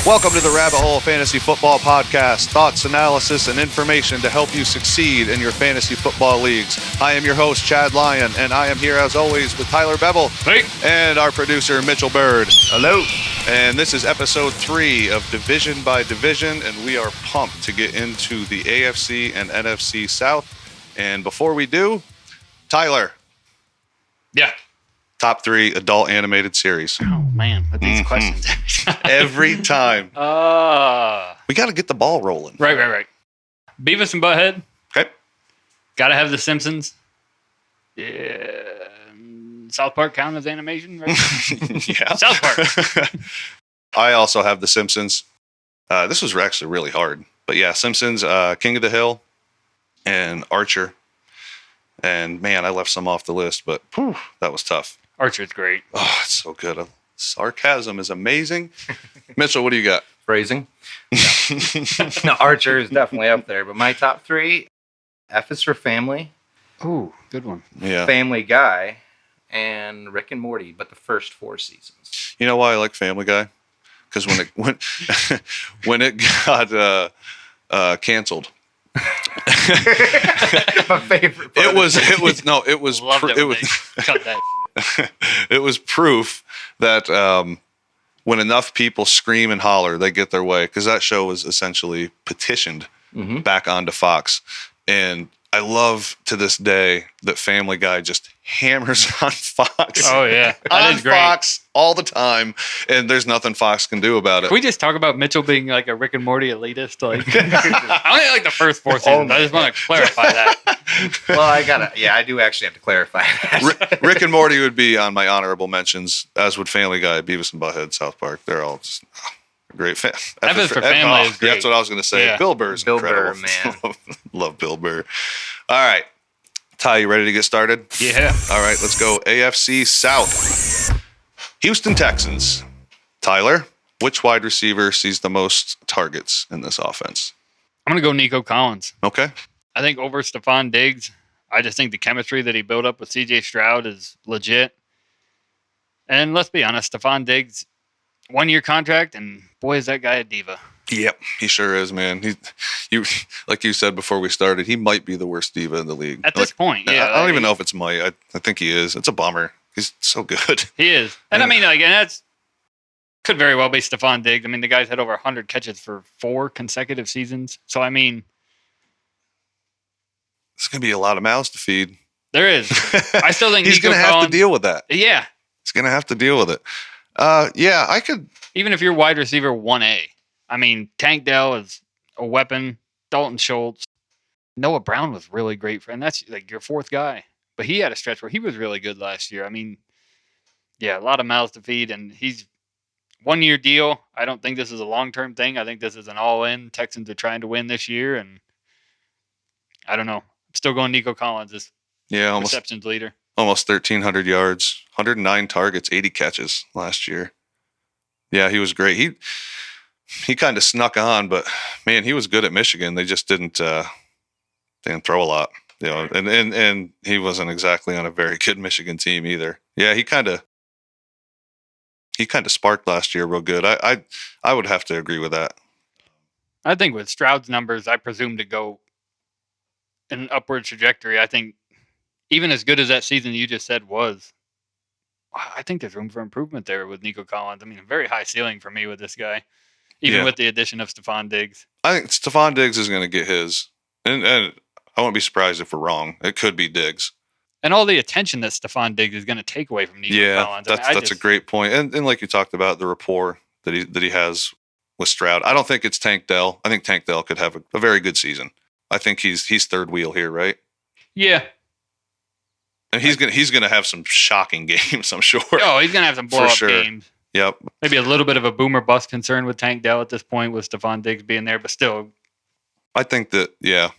Welcome to the Rabbit Hole Fantasy Football Podcast. Thoughts, analysis, and information to help you succeed in your fantasy football leagues. I am your host, Chad Lyon, and I am here as always with Tyler Bevel. Hey. And our producer, Mitchell Bird. Hello. And this is episode 3 of Division by Division, and we are pumped to get into the AFC and NFC South. And before we do, Tyler. Yeah. Top 3 adult animated series. Oh, man. With these questions. Every time. We got to get the ball rolling. Right. Beavis and Butthead. Okay. Got to have The Simpsons. Yeah. South Park count as animation, right? Yeah. South Park. I also have The Simpsons. This was actually really hard. But yeah, Simpsons, King of the Hill, and Archer. And man, I left some off the list, but that was tough. Archer's great. Oh, it's so good. Sarcasm is amazing. Mitchell, what do you got? Phrasing. No, Archer is definitely up there, but my top 3, F is for Family. Ooh, good one. Yeah. Family Guy, and Rick and Morty, but the first 4 seasons. You know why I like Family Guy? Because when it got canceled. My favorite part. It was Cut that. It was proof that when enough people scream and holler, they get their way. Because that show was essentially petitioned back onto Fox. And I love to this day that Family Guy just hammers on Fox. Oh, yeah. That on is great. Fox all the time. And there's nothing Fox can do about it. Can we just talk about Mitchell being like a Rick and Morty elitist? Like, I only like the first 4 seasons. I just want to clarify that. Well, I do actually have to clarify that. Rick and Morty would be on my honorable mentions, as would Family Guy, Beavis and Butthead, South Park. They're all just great. F is for Family is great. That's what I was going to say. Yeah. Bill Burr's incredible. Burr, man. Love Bill Burr. All right. Ty, you ready to get started? Yeah. All right, let's go AFC South. Houston Texans. Tyler, which wide receiver sees the most targets in this offense? I'm going to go Nico Collins. Okay. I think over Stephon Diggs. I just think the chemistry that he built up with C.J. Stroud is legit. And let's be honest, Stephon Diggs, 1-year contract, and boy, is that guy a diva. Yep, he sure is, man. You like you said before we started, he might be the worst diva in the league. At this point, yeah. I don't even know if it's might. I think he is. It's a bummer. He's so good. He is. And I mean, like, and that's could very well be Stephon Diggs. I mean, the guy's had over 100 catches for 4 consecutive seasons. So, I mean, it's going to be a lot of mouths to feed. there is. I still think he's going to have to deal with that. Yeah. He's going to have to deal with it. Yeah, I could. Even if you're wide receiver 1A. I mean, Tank Dell is a weapon. Dalton Schultz. Noah Brown was really great. And that's like your 4th guy. But he had a stretch where he was really good last year. I mean, yeah, a lot of mouths to feed. And he's 1-year deal. I don't think this is a long-term thing. I think this is an all-in. Texans are trying to win this year. And I don't know. I'm still going Nico Collins as receptions leader. Almost 1,300 yards, 109 targets, 80 catches last year. Yeah, he was great. He kind of snuck on, but man, he was good at Michigan. They just didn't throw a lot, you know. And he wasn't exactly on a very good Michigan team either. Yeah, he kind of sparked last year real good. I would have to agree with that. I think with Stroud's numbers, I presume to go in an upward trajectory. I think even as good as that season you just said was, I think there's room for improvement there with Nico Collins. I mean, a very high ceiling for me with this guy, even with the addition of Stephon Diggs. I think Stephon Diggs is going to get his, and I won't be surprised if we're wrong. It could be Diggs. And all the attention that Stephon Diggs is going to take away from Nico Collins. That's a great point. And like you talked about, the rapport that he has with Stroud. I don't think it's Tank Dell. I think Tank Dell could have a very good season. I think he's third wheel here, right? Yeah. And he's gonna have some shocking games, I'm sure. Oh, he's gonna have some blow up games. Yep. Maybe a little bit of a boomer bust concern with Tank Dell at this point with Stephon Diggs being there, but still. I think that the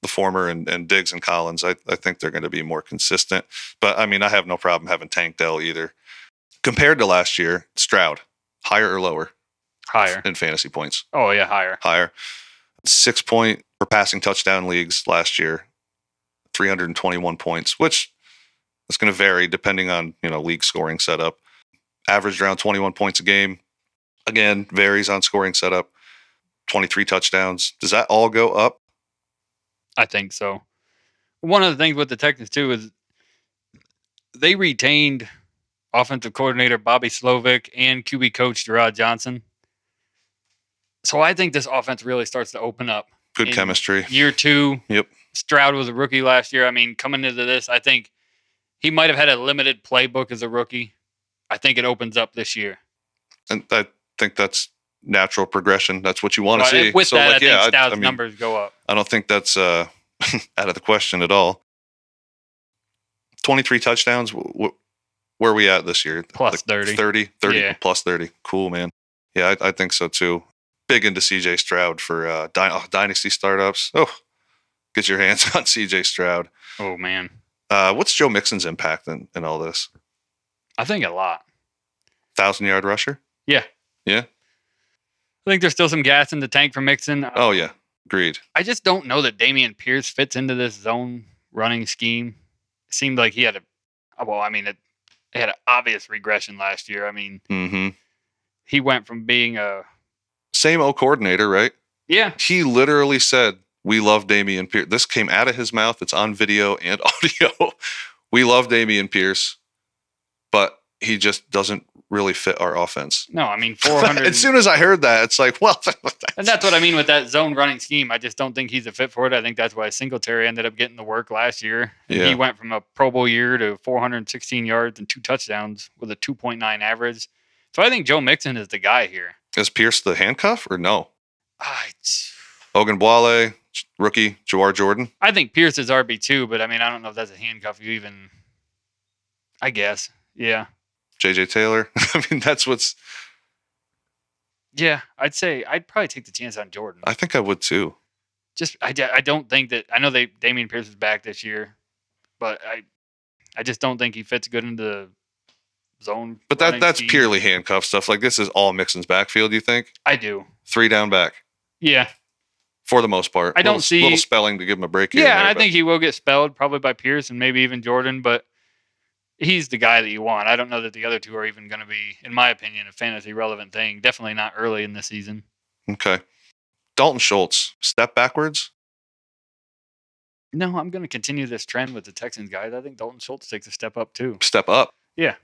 former and Diggs and Collins, I think they're going to be more consistent. But I mean, I have no problem having Tank Dell either. Compared to last year, Stroud, higher or lower? Higher. In fantasy points. Oh yeah, higher. Higher. 6 point per passing touchdown leagues last year, 321 points, which is going to vary depending on, league scoring setup. Averaged around 21 points a game. Again, varies on scoring setup. 23 touchdowns. Does that all go up? I think so. One of the things with the Texans, too, is they retained offensive coordinator Bobby Slovic and QB coach Gerard Johnson. So I think this offense really starts to open up. Good chemistry. Year 2. Yep. Stroud was a rookie last year. I mean, coming into this, I think he might have had a limited playbook as a rookie. I think it opens up this year. And I think that's natural progression. That's what you want to see. With that, I think Stroud's numbers go up. I don't think that's out of the question at all. 23 touchdowns. Where are we at this year? Plus 30. 30 Yeah. Plus 30. Cool, man. Yeah, I think so too. Big into CJ Stroud for dynasty startups. Oh, get your hands on CJ Stroud. Oh, man. What's Joe Mixon's impact in all this? I think a lot. 1,000-yard rusher? Yeah. Yeah? I think there's still some gas in the tank for Mixon. Oh, yeah. Agreed. I just don't know that Dameon Pierce fits into this zone running scheme. It seemed like he had it had an obvious regression last year. I mean, he went from being a... Same old coordinator, right? Yeah. He literally said, we love Dameon Pierce. This came out of his mouth. It's on video and audio. We love Dameon Pierce, but he just doesn't really fit our offense. No, I mean, 400. As soon as I heard that, it's like, well. And that's what I mean with that zone running scheme. I just don't think he's a fit for it. I think that's why Singletary ended up getting the work last year. Yeah. He went from a Pro Bowl year to 416 yards and 2 touchdowns with a 2.9 average. So I think Joe Mixon is the guy here. Is Pierce the handcuff or no? Ogunbowale, rookie, Jawar Jordan. I think Pierce is RB2, but I mean, I don't know if that's a handcuff you even... I guess. Yeah. JJ Taylor. I mean, that's what's... Yeah, I'd say I'd probably take the chance on Jordan. I think I would too. Just I don't think that... I know Dameon Pierce is back this year, but I just don't think he fits good into the zone. But that's purely handcuff stuff. Like, this is all Mixon's backfield, you think? I do. 3 down back. Yeah. For the most part. I don't see... little spelling to give him a break here. Yeah, and I think he will get spelled probably by Pierce and maybe even Jordan, but he's the guy that you want. I don't know that the other two are even going to be, in my opinion, a fantasy relevant thing. Definitely not early in the season. Okay. Dalton Schultz, step backwards? No, I'm going to continue this trend with the Texans guys. I think Dalton Schultz takes a step up too. Step up? Yeah.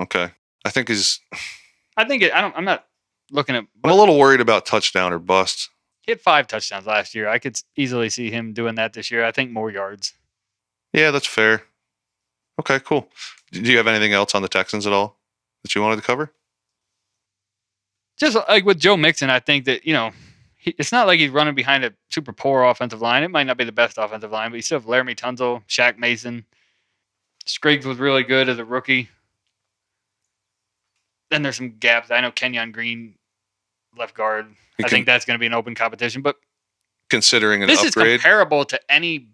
Okay. I'm not looking at... I'm a little worried about touchdown or bust. He had 5 touchdowns last year. I could easily see him doing that this year. I think more yards. Yeah, that's fair. Okay, cool. Do you have anything else on the Texans at all that you wanted to cover? Just like with Joe Mixon, I think that, it's not like he's running behind a super poor offensive line. It might not be the best offensive line, but you still have Laramie Tunzel, Shaq Mason. Spriggs was really good as a rookie. Then there's some gaps. I know Kenyon Green, left guard. I think that's going to be an open competition. But considering this upgrade, is comparable to any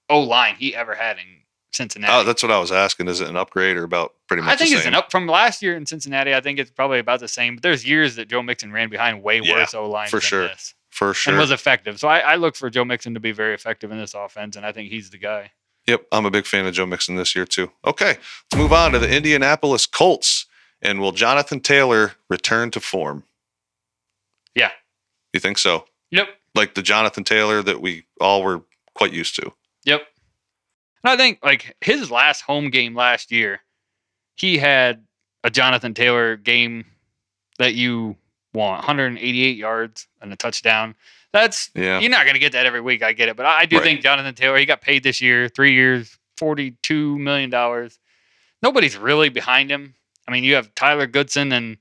O-line he ever had in Cincinnati. Oh, that's what I was asking. Is it an upgrade or about pretty much the same? I think it's an up from last year in Cincinnati. I think it's probably about the same. But there's years that Joe Mixon ran behind way worse O-lines than this. For sure. And was effective. So I look for Joe Mixon to be very effective in this offense, and I think he's the guy. Yep, I'm a big fan of Joe Mixon this year too. Okay, let's move on to the Indianapolis Colts. And will Jonathan Taylor return to form? Yeah. You think so? Yep. Like the Jonathan Taylor that we all were quite used to. Yep. And I think like his last home game last year, he had a Jonathan Taylor game that you want. 188 yards and a touchdown. You're not going to get that every week. I get it. But I do think Jonathan Taylor, he got paid this year, 3 years, $42 million. Nobody's really behind him. I mean, you have Tyler Goodson and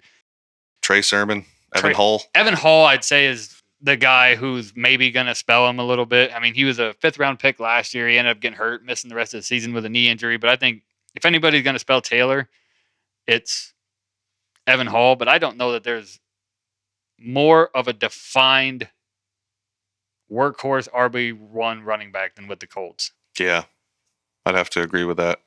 Trey Sermon, Evan Hull. Evan Hull, I'd say, is the guy who's maybe going to spell him a little bit. I mean, he was a 5th-round pick last year. He ended up getting hurt, missing the rest of the season with a knee injury. But I think if anybody's going to spell Taylor, it's Evan Hull. But I don't know that there's more of a defined workhorse RB1 running back than with the Colts. Yeah, I'd have to agree with that.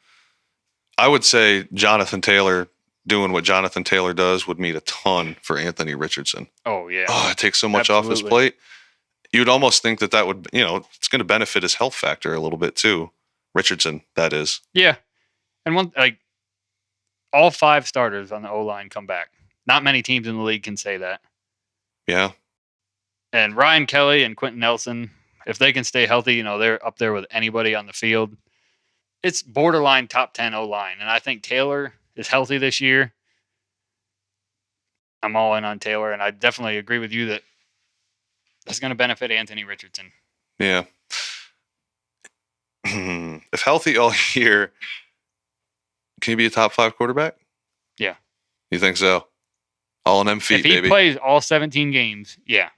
I would say Jonathan Taylor doing what Jonathan Taylor does would mean a ton for Anthony Richardson. Oh, yeah. Oh, it takes so much off his plate. You'd almost think that would, it's going to benefit his health factor a little bit too. Richardson, that is. Yeah. And all 5 starters on the O-line come back. Not many teams in the league can say that. Yeah. And Ryan Kelly and Quentin Nelson, if they can stay healthy, they're up there with anybody on the field. It's borderline top 10 O-line. And I think Taylor is healthy this year. I'm all in on Taylor, and I definitely agree with you that that's going to benefit Anthony Richardson. Yeah. If healthy all year, can he be a top 5 quarterback? Yeah. You think so? All in them feet, baby. If he plays all 17 games, yeah.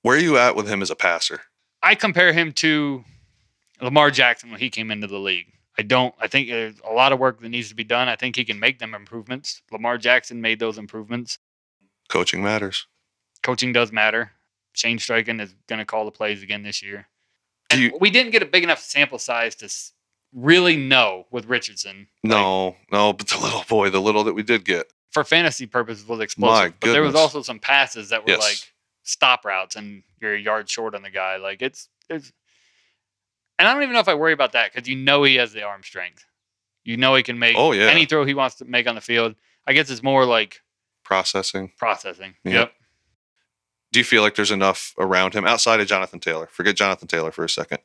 Where are you at with him as a passer? I compare him to Lamar Jackson when he came into the league. I think there's a lot of work that needs to be done. I think he can make them improvements. Lamar Jackson made those improvements. Coaching matters. Coaching does matter. Shane Steichen is going to call the plays again this year. And we didn't get a big enough sample size to really know with Richardson. No, but the little that we did get. For fantasy purposes was explosive. But there was also some passes that were like stop routes and you're a yard short on the guy. Like it's and I don't even know if I worry about that because he has the arm strength. He can make any throw he wants to make on the field. I guess it's more like processing. Yep. Do you feel like there's enough around him outside of Jonathan Taylor? Forget Jonathan Taylor for a second.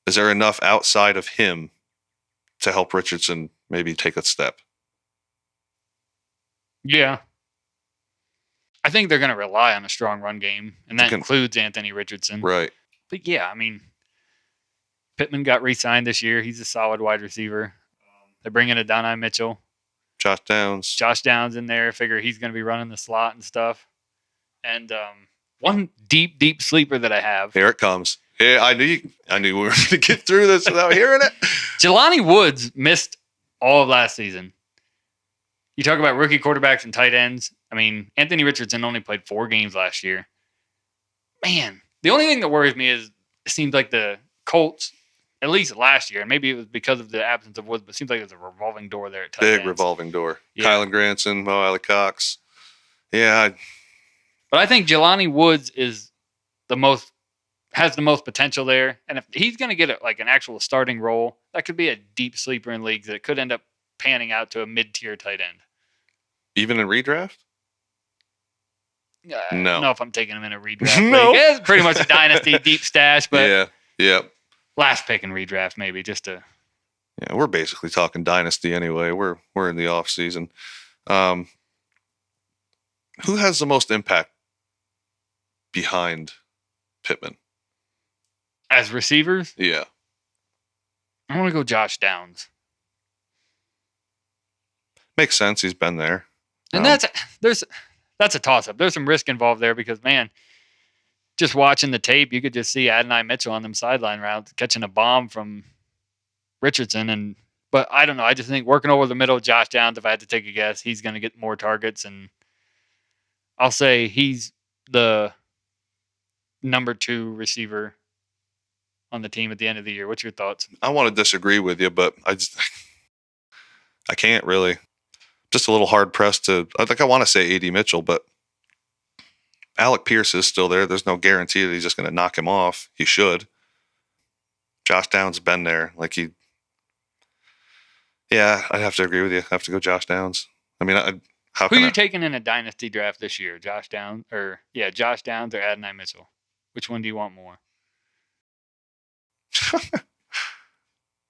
Is there enough outside of him to help Richardson maybe take a step? Yeah. I think they're going to rely on a strong run game, and that includes Anthony Richardson. Right. But yeah, Pittman got re-signed this year. He's a solid wide receiver. They're bringing Adonai Mitchell. Josh Downs in there. Figure he's going to be running the slot and stuff. And one deep sleeper that I have. Here it comes. Yeah, I knew we were going to get through this without hearing it. Jelani Woods missed all of last season. You talk about rookie quarterbacks and tight ends. Anthony Richardson only played 4 games last year. Man, the only thing that worries me is it seems like the Colts, at least last year, and maybe it was because of the absence of Woods, but it seems like there's a revolving door there at tight ends. Big revolving door. Yeah. Kylan Granson, Mo Alley Cox. Yeah. But I think Jelani Woods has the most potential there. And if he's going to get an actual starting role, that could be a deep sleeper in leagues that could end up panning out to a mid-tier tight end. Even in redraft? No. I don't know if I'm taking him in a redraft. No. It's pretty much a dynasty deep stash, but yeah. Last pick in redraft maybe just to. Yeah, we're basically talking dynasty anyway. We're in the off season. Who has the most impact behind Pittman? As receivers? Yeah. I want to go Josh Downs. Makes sense. He's been there. And that's a toss-up. There's some risk involved there because, man, just watching the tape, you could just see Adonai Mitchell on them sideline routes catching a bomb from Richardson. But I don't know. I just think working over the middle, Josh Downs, if I had to take a guess, he's going to get more targets. And I'll say he's the number 2 receiver on the team at the end of the year. What's your thoughts? I want to disagree with you, but I can't really. Just a little hard pressed to. I want to say A.D. Mitchell, but Alec Pierce is still there. There's no guarantee that he's just going to knock him off. He should. Josh Downs been there. Yeah, I'd have to agree with you. I have to go Josh Downs. Who are you taking in a dynasty draft this year? Josh Downs or Adonai Mitchell? Which one do you want more?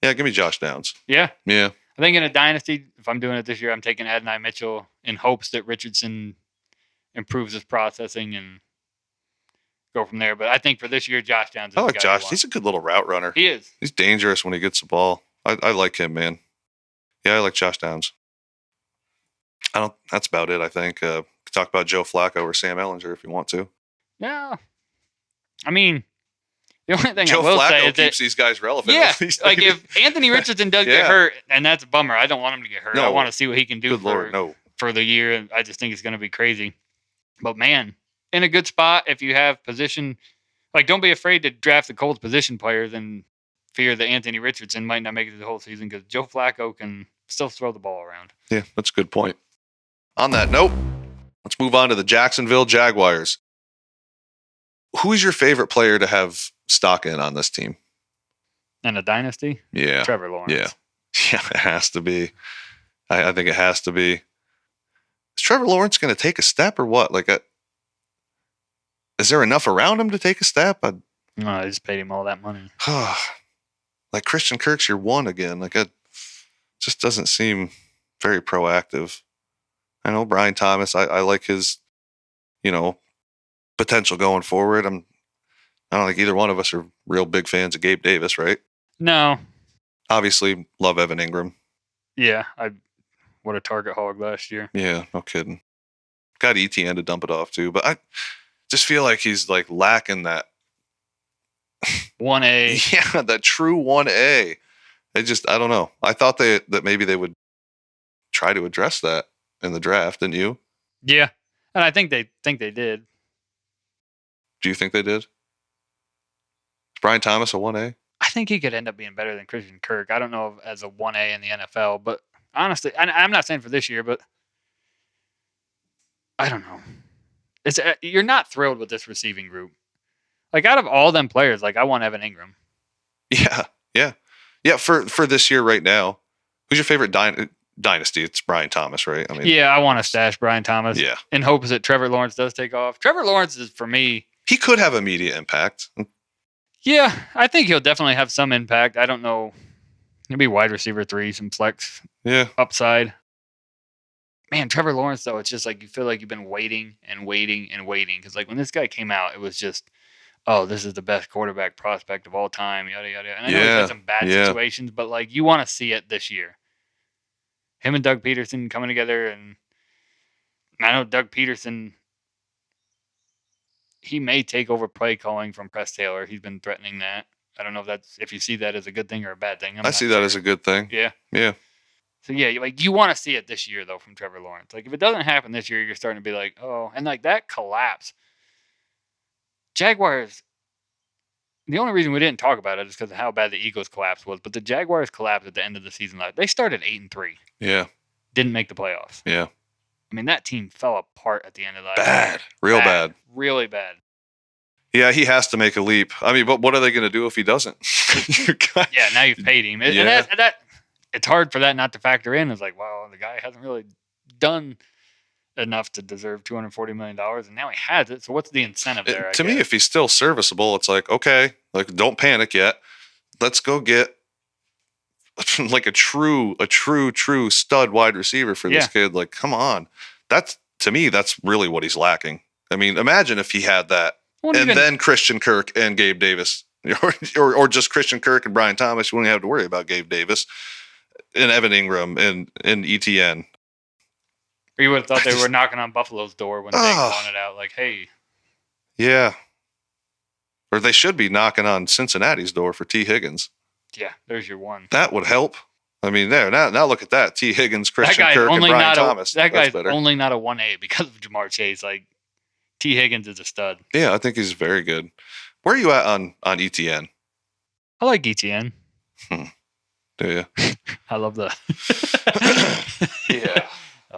Yeah, give me Josh Downs. Yeah? Yeah. I think in a dynasty, if I'm doing it this year, I'm taking Adonai Mitchell in hopes that Richardson improves his processing and go from there. But I think for this year, Josh Downs is I like Josh. He's a good little route runner. He is. He's dangerous when he gets the ball. I like him, man. Yeah, I like Josh Downs. That's about it, I think. Talk about Joe Flacco or Sam Ehlinger if you want to. Yeah. The only thing Joe I will Flacco say is keeps these guys relevant. Yeah, if Anthony Richardson does get hurt, and that's a bummer. I don't want him to get hurt. No. I want to see what he can do for the year. And I just think it's going to be crazy. But man, in a good spot if you have position. Don't be afraid to draft the Colts position players and fear that Anthony Richardson might not make it the whole season because Joe Flacco can still throw the ball around. Yeah, that's a good point. On that note, let's move on to the Jacksonville Jaguars. Who is your favorite player to have stock in on this team? In a dynasty? Yeah. Trevor Lawrence. Yeah, it has to be. I think it has to be. Is Trevor Lawrence going to take a step or what? Like, is there enough around him to take a step? No, I just paid him all that money. Like Christian Kirk's your one again. Like, it just doesn't seem very proactive. I know Brian Thomas. I like his, potential going forward. I don't think either one of us are real big fans of Gabe Davis, right? No. Obviously, love Evan Ingram. Yeah, what a target hog last year. Yeah, no kidding. Got ETN to dump it off too, but I just feel like he's like lacking that 1A. Yeah, that true 1A. I don't know. I thought that maybe they would try to address that in the draft, didn't you? Yeah, and I think they did. Do you think they did? Is Brian Thomas a 1A? I think he could end up being better than Christian Kirk. I don't know if as a 1A in the NFL, but honestly, I'm not saying for this year, but I don't know. You're not thrilled with this receiving group. Like, out of all them players, like, I want Evan Ingram. Yeah. For this year right now, who's your favorite dynasty? It's Brian Thomas, right? Yeah, I want to stash Brian Thomas. Yeah. In hopes that Trevor Lawrence does take off. Trevor Lawrence is, for me, he could have immediate impact. Yeah, I think he'll definitely have some impact. I don't know. He'll be wide receiver 3, some flex upside. Man, Trevor Lawrence, though, it's just like you feel like you've been waiting and waiting and waiting. Because, like, when this guy came out, it was just, oh, this is the best quarterback prospect of all time, yada, yada. And I know he's had some bad situations, but, like, you want to see it this year. Him and Doug Peterson coming together, and I know Doug Peterson, he may take over play calling from Press Taylor. He's been threatening that. I don't know if you see that as a good thing or a bad thing. I see that as a good thing. Yeah. Yeah. So, yeah, you want to see it this year, though, from Trevor Lawrence. Like, if it doesn't happen this year, you're starting to be like, oh. And, like, that collapse. Jaguars, the only reason we didn't talk about it is because of how bad the Eagles' collapse was. But the Jaguars collapsed at the end of the season. They started 8-3. Yeah. Didn't make the playoffs. Yeah. I mean, that team fell apart at the end of that. Bad. Real bad. Really bad. Yeah, he has to make a leap. I mean, but what are they going to do if he doesn't? Yeah, now you've paid him. And that it's hard for that not to factor in. It's like, wow, the guy hasn't really done enough to deserve $240 million, and now he has it. So what's the incentive there? To me, if he's still serviceable, it's like, okay, like, don't panic yet. Let's go get like a true stud wide receiver for this kid. Like, come on. To me, that's really what he's lacking. I mean, imagine if he had that. Then Christian Kirk and Gabe Davis, or just Christian Kirk and Brian Thomas. You wouldn't have to worry about Gabe Davis and Evan Ingram and ETN. Or you would have thought they were knocking on Buffalo's door when they wanted out. Like, hey. Yeah. Or they should be knocking on Cincinnati's door for T. Higgins. Yeah, there's your one. That would help. I mean, now look at that. T. Higgins, Christian Kirk, and Brian Thomas. That guy's only not a 1A because of Jamar Chase. Like, T. Higgins is a stud. Yeah, I think he's very good. Where are you at on ETN? I like ETN. Do you? I love the. Yeah.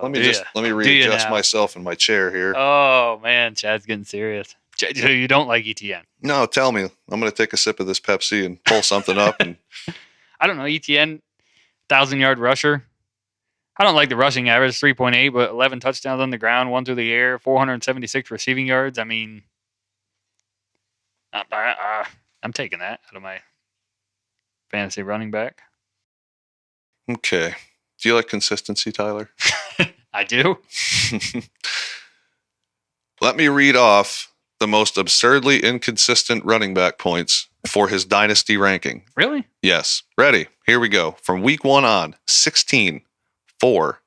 Let me readjust myself in my chair here. Oh man, Chad's getting serious. So you don't like ETN? No, tell me. I'm going to take a sip of this Pepsi and pull something up. And I don't know, ETN, 1,000-yard rusher. I don't like the rushing average, 3.8, but 11 touchdowns on the ground, 1 through the air, 476 receiving yards. I mean, I'm taking that out of my fantasy running back. Okay. Do you like consistency, Tyler? I do. Let me read off the most absurdly inconsistent running back points for his dynasty ranking. Really? Yes. Ready? Here we go. From week 1 on, 16, 4,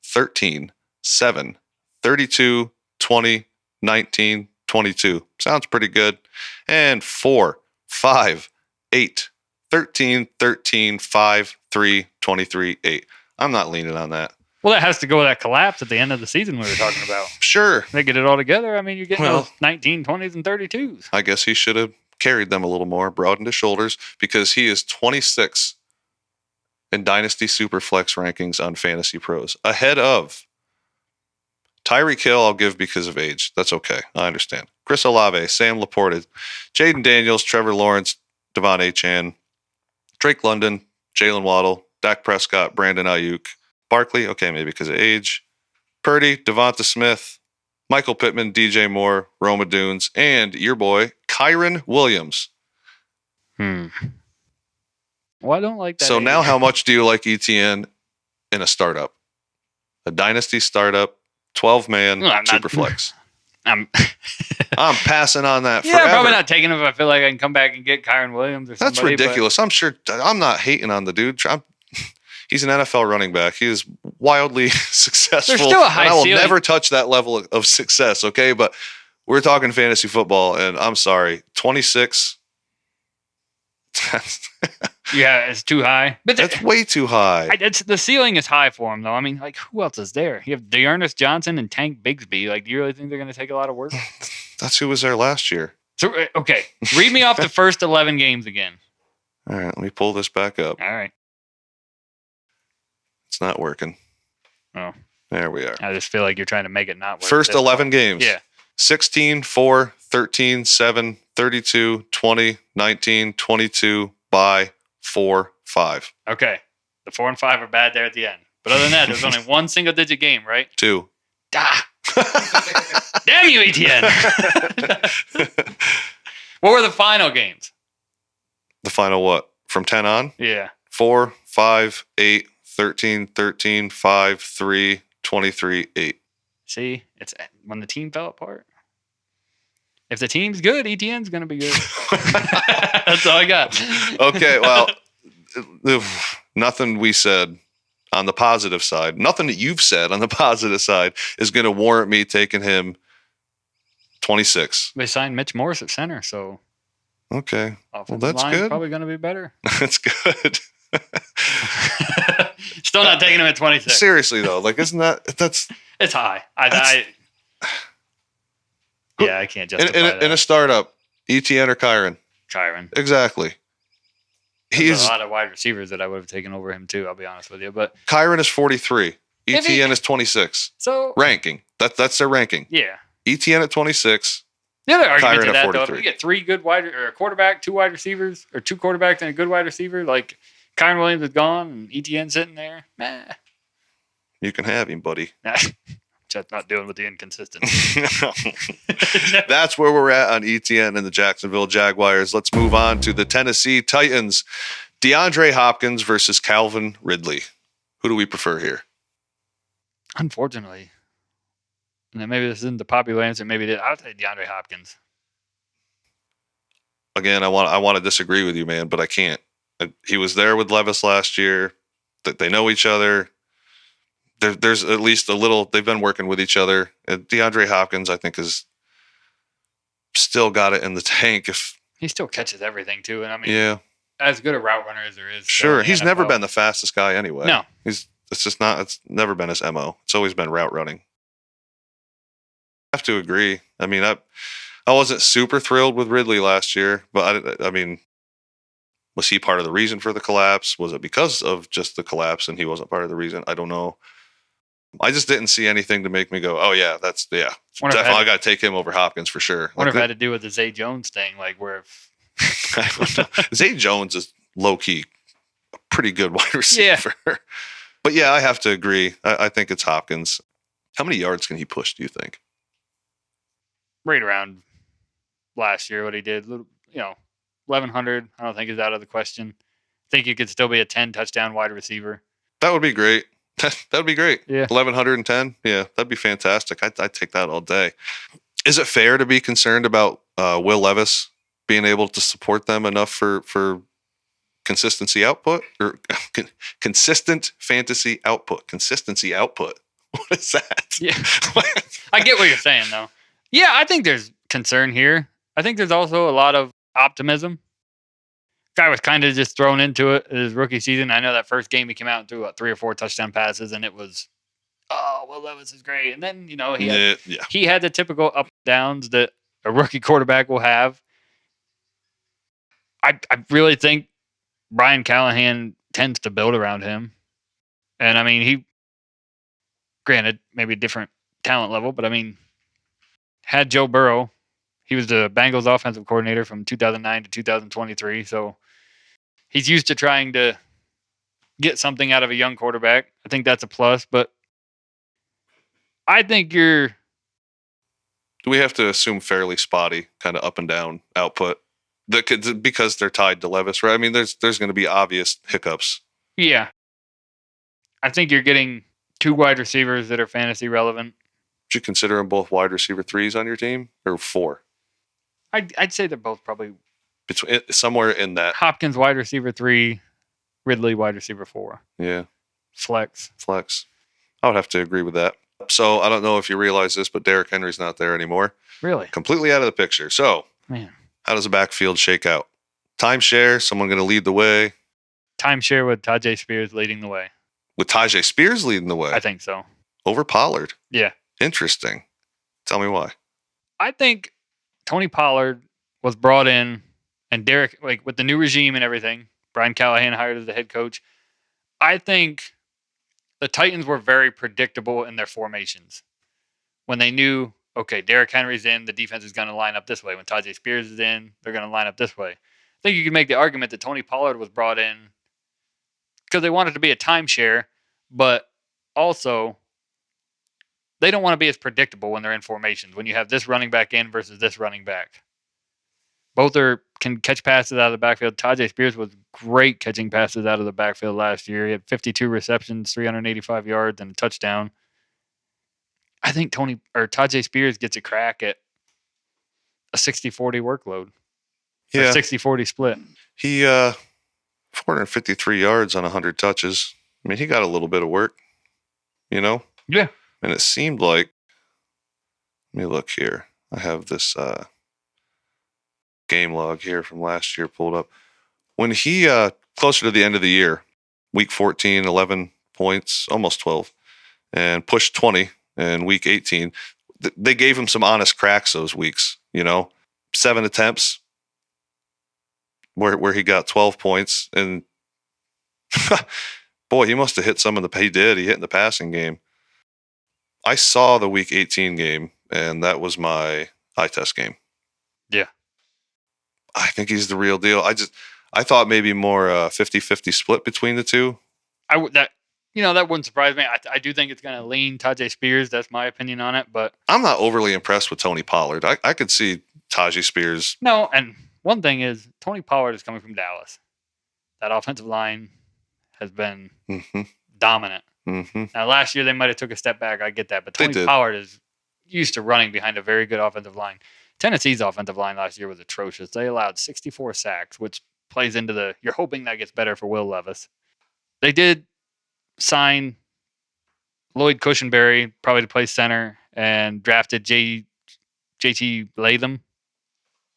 13, 7, 32, 20, 19, 22. Sounds pretty good. And 4, 5, 8, 13, 13, 5, 3, 23, 8. I'm not leaning on that. Well, that has to go with that collapse at the end of the season we were talking about. Sure. They get it all together. I mean, you're getting those 19, 20s, and 32s. I guess he should have carried them a little more, broadened his shoulders, because he is 26 in Dynasty Superflex rankings on Fantasy Pros. Ahead of Tyreek Hill, I'll give because of age. That's okay. I understand. Chris Olave, Sam Laporta, Jaden Daniels, Trevor Lawrence, Devon Achane, Drake London, Jalen Waddle, Dak Prescott, Brandon Ayuk, Barkley, okay, maybe because of age. Purdy, Devonta Smith, Michael Pittman, DJ Moore, Roma Dunes, and your boy, Kyron Williams. Well, I don't like that. So now how much do you like ETN in a startup? A dynasty startup, 12-man, Superflex. I'm passing on that yeah, forever. probably not taking him if I feel like I can come back and get Kyron Williams or somebody. That's ridiculous. I'm sure I'm not hating on the dude. He's an NFL running back. He is wildly successful. There's still a high I will ceiling. never touch that level of success, okay? But we're talking fantasy football, and I'm sorry, 26. Yeah, it's too high. But That's way too high. The ceiling is high for him, though. I mean, like, who else is there? You have Dearness Johnson and Tank Bigsby. Like, do you really think they're going to take a lot of work? That's who was there last year. So, okay, read me off the first 11 games again. All right, let me pull this back up. All right. It's not working. Oh. There we are. I just feel like you're trying to make it not work. First 11 games. Yeah. 16, 4, 13, 7, 32, 20, 19, 22, bye, 4, 5. Okay. The 4 and 5 are bad there at the end. But other than that, there's only one single digit game, right? 2. Ah. Damn you, ETN. What were the final games? The final what? From 10 on? Yeah. 4, 5, 8, 13, 13, 5, 3, 23, 8. See, it's when the team fell apart. If the team's good, ETN's going to be good. That's all I got. Okay, well, nothing we said on the positive side, nothing that you've said on the positive side is going to warrant me taking him 26. They signed Mitch Morris at center, so okay. Offensive that's line's good. Probably going to be better. That's good. Still not taking him at 26. Seriously though, like that's It's high. I can't justify that. in a startup, ETN or Kyron. Kyron. Exactly. There's a lot of wide receivers that I would have taken over him too. I'll be honest with you, but Kyron is 43. ETN is 26. So ranking. That's their ranking. Yeah. ETN at 26. The other argument Kyron to at that, 43. though, if you get 3 good or a quarterback, 2 wide receivers, or 2 quarterbacks and a good wide receiver, like Kyron Williams is gone and ETN sitting there, You can have him, buddy. Just not doing with the inconsistency. That's where we're at on ETN and the Jacksonville Jaguars. Let's move on to the Tennessee Titans. DeAndre Hopkins versus Calvin Ridley. Who do we prefer here? Unfortunately. And maybe this isn't the popular answer. Maybe it is. I would say DeAndre Hopkins. Again, I want to disagree with you, man, but I can't. He was there with Levis last year. That they know each other. There's at least a little. They've been working with each other. DeAndre Hopkins, I think, has still got it in the tank. If he still catches everything too, and I mean, yeah, as good a route runner as there is. Sure, he's never been the fastest guy anyway. No, it's just not. It's never been his MO. It's always been route running. I have to agree. I mean, I wasn't super thrilled with Ridley last year, but I mean, was he part of the reason for the collapse? Was it because of just the collapse and he wasn't part of the reason? I don't know. I just didn't see anything to make me go, oh yeah, definitely. I got to take him over Hopkins for sure. I wonder if it had to do with the Zay Jones thing, like where I don't know. Zay Jones is low key a pretty good wide receiver. Yeah. But yeah, I have to agree. I think it's Hopkins. How many yards can he push, do you think? Right around last year, what he did, 1,100. I don't think is out of the question. I think he could still be a 10 touchdown wide receiver. That would be great. That would be great. Yeah. 1,110. Yeah, that'd be fantastic. I'd take that all day. Is it fair to be concerned about Will Levis being able to support them enough for consistency output or consistent fantasy output? Consistency output. What is that? Yeah. I get what you're saying, though. Yeah, I think there's concern here. I think there's also a lot of optimism. Guy was kind of just thrown into it his rookie season. I know that first game he came out and threw 3 or 4 touchdown passes, and it was, Will Levis is great. And then, he had the typical up and downs that a rookie quarterback will have. I really think Brian Callahan tends to build around him. And, I mean, granted, maybe a different talent level, but, I mean, had Joe Burrow. He was the Bengals offensive coordinator from 2009 to 2023. So he's used to trying to get something out of a young quarterback. I think that's a plus. But I think you're. Do we have to assume fairly spotty, kind of up and down output? Because they're tied to Levis, right? I mean, there's going to be obvious hiccups. Yeah. I think you're getting 2 wide receivers that are fantasy relevant. Would you consider them both wide receiver 3s on your team, or 4? I'd say they're both probably Between somewhere in that. Hopkins wide receiver 3, Ridley wide receiver 4. Yeah. Flex. I would have to agree with that. So I don't know if you realize this, but Derrick Henry's not there anymore. Really? Completely out of the picture. So, man, how does the backfield shake out? Timeshare, someone going to lead the way? Timeshare with Tajay Spears leading the way. With Tajay Spears leading the way? I think so. Over Pollard? Yeah. Interesting. Tell me why. I think Tony Pollard was brought in, and Derek, like with the new regime and everything, Brian Callahan hired as the head coach. I think the Titans were very predictable in their formations. When they knew, okay, Derrick Henry's in, the defense is going to line up this way. When Tajay Spears is in, they're going to line up this way. I think you could make the argument that Tony Pollard was brought in because they wanted to be a timeshare, but also they don't want to be as predictable when they're in formations. When you have this running back in versus this running back, both can catch passes out of the backfield. Tajay Spears was great catching passes out of the backfield last year. He had 52 receptions, 385 yards, and a touchdown. I think Tajay Spears gets a crack at a 60-40 workload. Yeah. 60-40 split. He 453 yards on 100 touches. I mean, he got a little bit of work, you know? Yeah. And it seemed like, let me look here. I have this game log here from last year pulled up. When he, closer to the end of the year, week 14, 11 points, almost 12, and pushed 20 in week 18, they gave him some honest cracks those weeks, you know? 7 attempts where he got 12 points. And boy, he must have hit some of the, he did. He hit in the passing game. I saw the week 18 game, and that was my eye test game. Yeah. I think he's the real deal. I thought maybe more 50-50 split between the two. That wouldn't surprise me. I do think it's going to lean Tajay Spears. That's my opinion on it. But I'm not overly impressed with Tony Pollard. I could see Tajay Spears. No, and one thing is Tony Pollard is coming from Dallas. That offensive line has been dominant. Mm-hmm. Now, last year they might have took a step back. I get that. But Tony Pollard is used to running behind a very good offensive line. Tennessee's offensive line last year was atrocious. They allowed 64 sacks, which plays into you're hoping that gets better for Will Levis. They did sign Lloyd Cushenberry, probably to play center, and drafted JT Latham.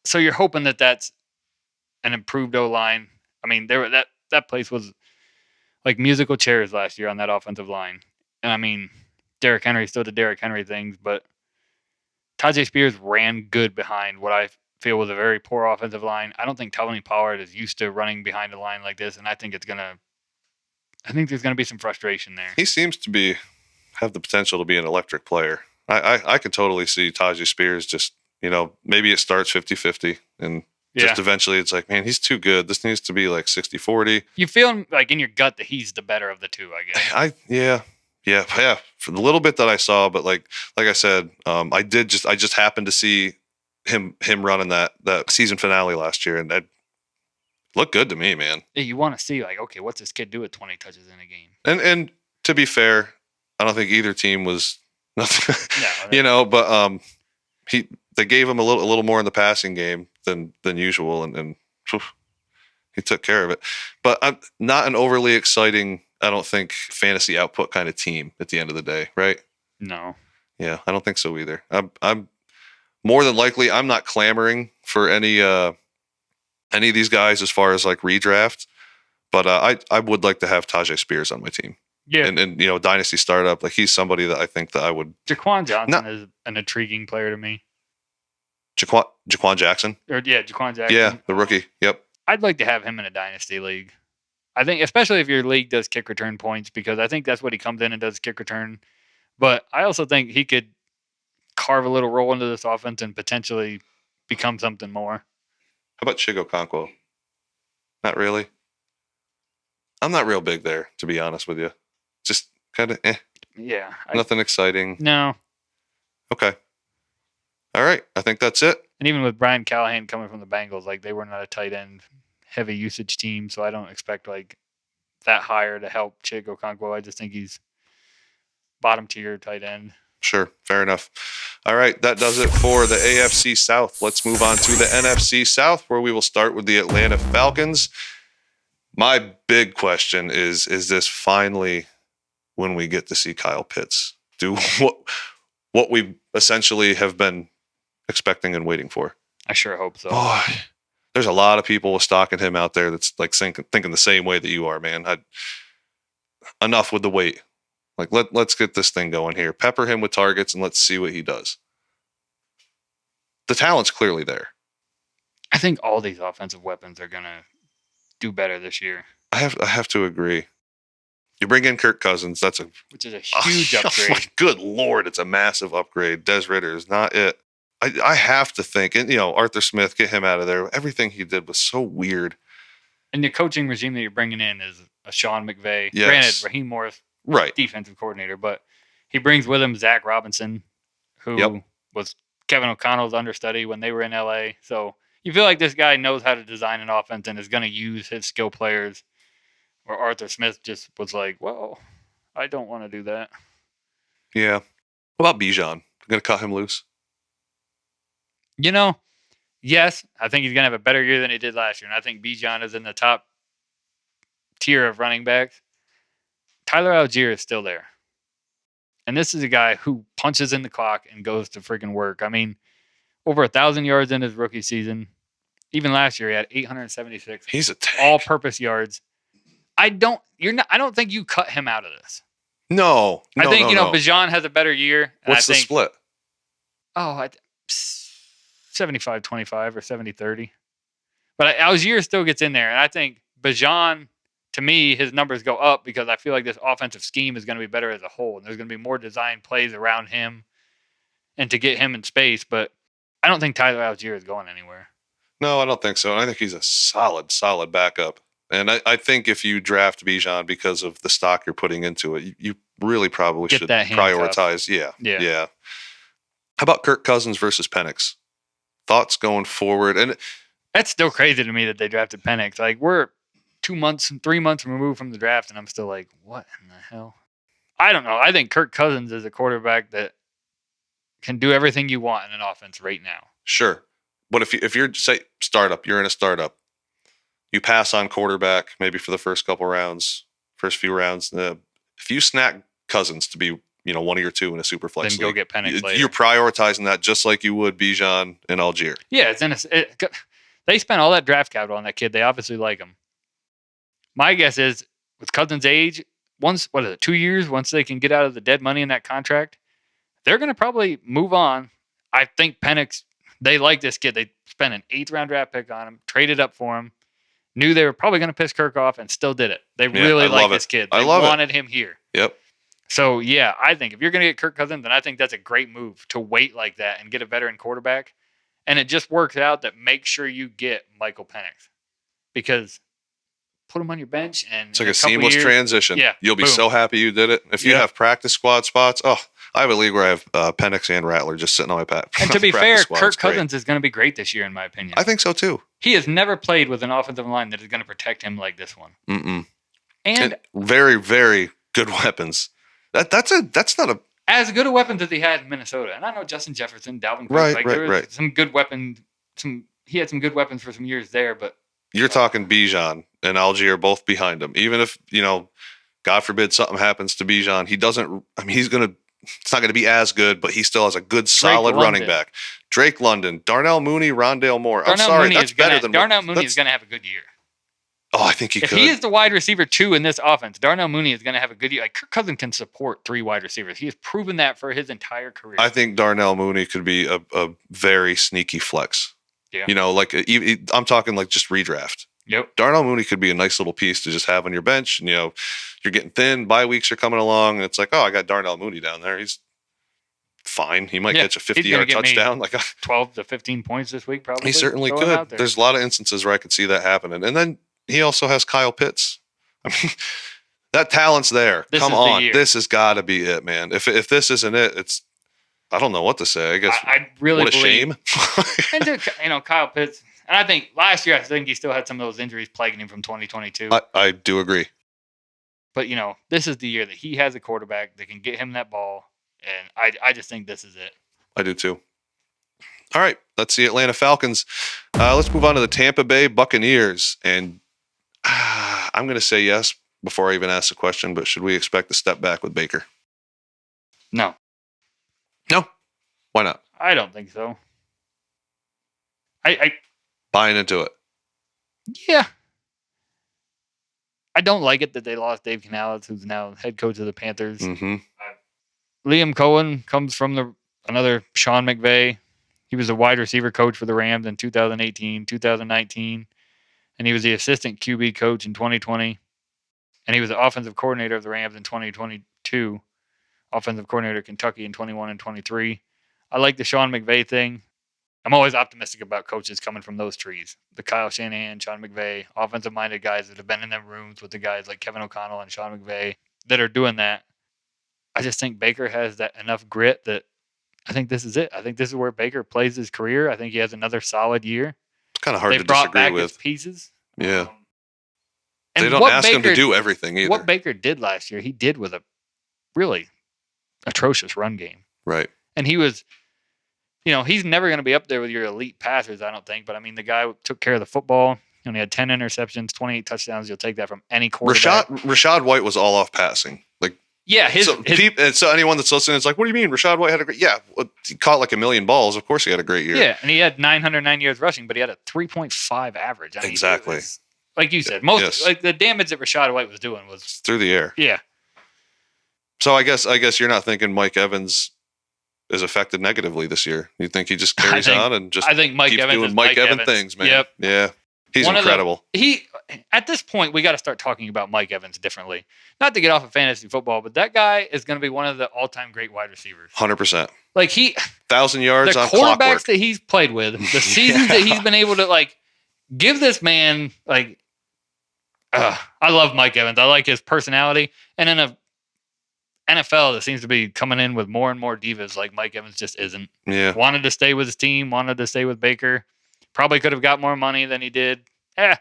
So you're hoping that that's an improved O-line. I mean, that place was like musical chairs last year on that offensive line. And I mean, Derrick Henry still did Derrick Henry things, but Tajay Spears ran good behind what I feel was a very poor offensive line. I don't think Tony Pollard is used to running behind a line like this, and I think there's going to be some frustration there. He seems to have the potential to be an electric player. I could totally see Tajay Spears just, maybe it starts 50-50 and just eventually it's like, man, he's too good. This needs to be like 60-40. You feel like in your gut that he's the better of the two, I guess. Yeah. For the little bit that I saw, but like I said, I just happened to see him running that season finale last year, and that looked good to me, man. Yeah, you want to see like, okay, what's this kid do with 20 touches in a game? And to be fair, I don't think either team was nothing, but they gave him a little more in the passing game than usual, and he took care of it. But I'm not an overly exciting, I don't think, fantasy output kind of team at the end of the day, right? No. Yeah, I don't think so either. I'm more than likely I'm not clamoring for any of these guys as far as like redraft, but I would like to have Tajay Spears on my team. Yeah, and dynasty startup, like he's somebody that I think that I would. Jaquan Johnson is an intriguing player to me. Jaquan Jackson. Jaquan Jackson. Yeah, the rookie. Yep. I'd like to have him in a dynasty league. I think, especially if your league does kick return points, because I think that's what he comes in and does, kick return. But I also think he could carve a little role into this offense and potentially become something more. How about Chigo Okonkwo? Not really. I'm not real big there, to be honest with you. Just kind of Yeah. Nothing exciting. No. Okay. All right. I think that's it. And even with Brian Callahan coming from the Bengals, like they were not a tight end heavy usage team, so I don't expect like that hire to help Chick Okonkwo. I just think he's bottom tier tight end. Sure. Fair enough. All right. That does it for the AFC South. Let's move on to the NFC South, where we will start with the Atlanta Falcons. My big question is this finally when we get to see Kyle Pitts do what we essentially have been expecting and waiting for? I sure hope so. Boy, there's a lot of people stocking him out there that's like thinking the same way that you are, man. Enough with the wait. Like, let's get this thing going here. Pepper him with targets and let's see what he does. The talent's clearly there. I think all these offensive weapons are going to do better this year. I have to agree. You bring in Kirk Cousins, which is a huge upgrade. My good Lord, it's a massive upgrade. Des Ridder is not it. I have to think, and Arthur Smith, get him out of there. Everything he did was so weird. And the coaching regime that you're bringing in is a Sean McVay. Yes. Granted, Raheem Morris, right, defensive coordinator, but he brings with him Zach Robinson, who was Kevin O'Connell's understudy when they were in LA. So you feel like this guy knows how to design an offense and is going to use his skill players. Where Arthur Smith just was like, well, I don't want to do that. Yeah. What about Bijan? Going to cut him loose? Yes, I think he's going to have a better year than he did last year. And I think Bijan is in the top tier of running backs. Tyler Algier is still there. And this is a guy who punches in the clock and goes to freaking work. I mean, over 1,000 yards in his rookie season. Even last year, he had 876. He's a tank. All-purpose yards. I don't think you cut him out of this. No. I think, Bijan has a better year. What's the split? 75-25 or 70-30. But Algier still gets in there. And I think Bijan, to me, his numbers go up because I feel like this offensive scheme is going to be better as a whole. And there's going to be more design plays around him and to get him in space. But I don't think Tyler Algier is going anywhere. No, I don't think so. And I think he's a solid backup. And I think if you draft Bijan because of the stock you're putting into it, you really probably should prioritize. Yeah. How about Kirk Cousins versus Penix? Thoughts going forward? And that's still crazy to me that they drafted Penix. Like, we're 3 months removed from the draft, and I'm still like, what in the hell? I don't know. I think Kirk Cousins is a quarterback that can do everything you want in an offense right now. Sure. But if you're, say, you're in a startup, you pass on quarterback maybe for the first few rounds. If you snack Cousins to be, 1 or 2 in a super flex then go get Penix later. You're prioritizing that just like you would Bijan and Algier. Yeah, they spent all that draft capital on that kid. They obviously like him. My guess is with Cousins' age, 2 years, once they can get out of the dead money in that contract, they're going to probably move on. I think Penix, they like this kid. They spent an 8th round draft pick on him, traded up for him, knew they were probably going to piss Kirk off and still did it. They really like this kid. They wanted him here. Yep. So, yeah, I think if you're going to get Kirk Cousins, then I think that's a great move to wait like that and get a veteran quarterback. And it just works out that make sure you get Michael Penix. Because put him on your bench and it's like a seamless transition. Yeah, you'll be so happy you did it. If you have practice squad spots, I have a league where I have Penix and Rattler just sitting on my pad. And to be fair, Kirk Cousins is going to be great this year, in my opinion. I think so too. He has never played with an offensive line that is going to protect him like this one. And very, very good weapons. That's not as good a weapons as he had in Minnesota. And I know Justin Jefferson, Dalvin Cook, right. Some good weapons. He had some good weapons for some years there, but you're talking Bijan and Algier both behind him. Even if, God forbid something happens to Bijan, it's not going to be as good, but he still has a good, solid running back. Drake London, Darnell Mooney, Rondale Moore. That's better than Darnell Mooney is going to have a good year. Oh, I think he could. If he is the wide receiver 2 in this offense, Darnell Mooney is going to have a good year. Like, Kirk Cousins can support 3 wide receivers. He has proven that for his entire career. I think Darnell Mooney could be a very sneaky flex. Yeah. I'm talking like just redraft. Yep. Darnell Mooney could be a nice little piece to just have on your bench. And, you're getting thin. Bye weeks are coming along. And it's like, I got Darnell Mooney down there. He's fine. He might catch a 50-yard touchdown. 12 to 15 points this week, probably. He certainly could. There's a lot of instances where I could see that happening. And then he also has Kyle Pitts. I mean, That talent's there. This Come is the on. year. This has got to be it, man. If this isn't it, it's I don't know what to say. I guess I really what a believe, shame. and to, Kyle Pitts, and I think last year I think he still had some of those injuries plaguing him from 2022. I do agree. But this is the year that he has a quarterback that can get him that ball, and I just think this is it. I do too. All right, that's the Atlanta Falcons. Let's move on to the Tampa Bay Buccaneers, and I'm going to say yes before I even ask the question. But should we expect a step back with Baker? No, Why not? I don't think so. I Buying into it. yeah. I don't like it that they lost Dave Canales, who's now head coach of the Panthers. Mm-hmm. Liam Cohen comes from another Sean McVay. He was a wide receiver coach for the Rams in 2018, 2019, and he was the assistant QB coach in 2020. And he was the offensive coordinator of the Rams in 2022, offensive coordinator of Kentucky in 21 and 23. I like the Sean McVay thing. I'm always optimistic about coaches coming from those trees. The Kyle Shanahan, Sean McVay, offensive-minded guys that have been in them rooms with the guys like Kevin O'Connell and Sean McVay that are doing that. I just think Baker has that enough grit that I think this is it. I think this is where Baker plays his career. I think he has another solid year. It's kind of hard They to brought disagree back with. his pieces. Yeah. And They don't what ask him to do everything either. What Baker did last year, he did with a really atrocious run game. Right. And he was, he's never going to be up there with your elite passers, I don't think. But, I mean, the guy took care of the football. He only had 10 interceptions, 28 touchdowns. You'll take that from any quarterback. Rashad White was all off passing. Yeah. So anyone that's listening is like, what do you mean? Rashad White had a great... Yeah, he caught like 1 million balls. Of course he had a great year. Yeah, and he had 909 yards rushing, but he had a 3.5 average. I mean, exactly. Like you said, the damage that Rashad White was doing was... through the air. Yeah. So I guess you're not thinking Mike Evans is affected negatively this year. You think he just carries on and just I think Mike keeps Evans doing is Mike Evans things, man. Yep. Yeah. He's incredible. At this point, we got to start talking about Mike Evans differently. Not to get off of fantasy football, but that guy is going to be one of the all-time great wide receivers. 100%. Like 1,000 yards the on quarterbacks clockwork. that he's played with, the seasons that he's been able to give this man I love Mike Evans. I like his personality, and in a NFL that seems to be coming in with more and more divas, like Mike Evans just isn't. Yeah. Wanted to stay with his team, wanted to stay with Baker. Probably could have got more money than he did. I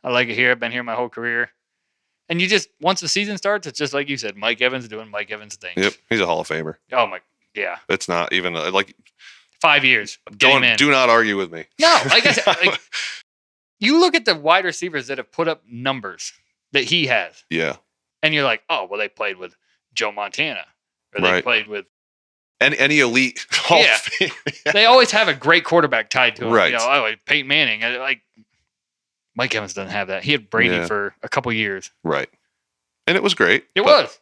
like it here. I've been here my whole career. And once the season starts, it's just like you said, Mike Evans doing Mike Evans things. Yep. He's a Hall of Famer. Oh, my, yeah. It's not even 5 years. do not argue with me. No, like I said, you look at the wide receivers that have put up numbers that he has. Yeah. And you're like, oh, well, they played with Joe Montana. Or they played with any elite Hall of Fame. They always have a great quarterback tied to him. Right. Peyton Manning. Mike Evans doesn't have that. He had Brady for a couple years. Right. And it was great. It was.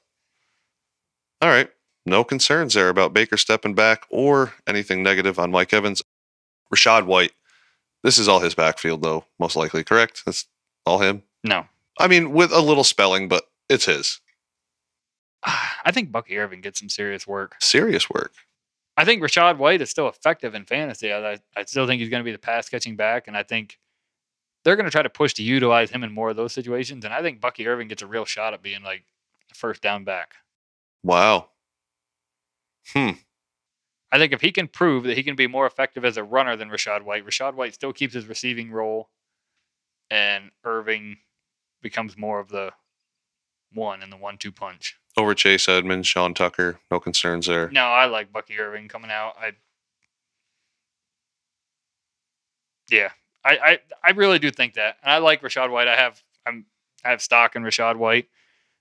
All right. No concerns there about Baker stepping back or anything negative on Mike Evans. Rashad White. This is all his backfield, though, most likely, correct? That's all him? No. I mean, with a little spelling, but it's his. I think Bucky Irving gets some serious work. Serious work. I think Rashad White is still effective in fantasy. I still think he's going to be the pass-catching back, and I think they're going to try to push to utilize him in more of those situations, and I think Bucky Irving gets a real shot at being a first down back. Wow. I think if he can prove that he can be more effective as a runner than Rashad White still keeps his receiving role, and Irving becomes more of the one in the 1-2 punch. Over Chase Edmonds, Sean Tucker, no concerns there. No, I like Bucky Irving coming out. I really do think that. And I like Rashad White. I have stock in Rashad White.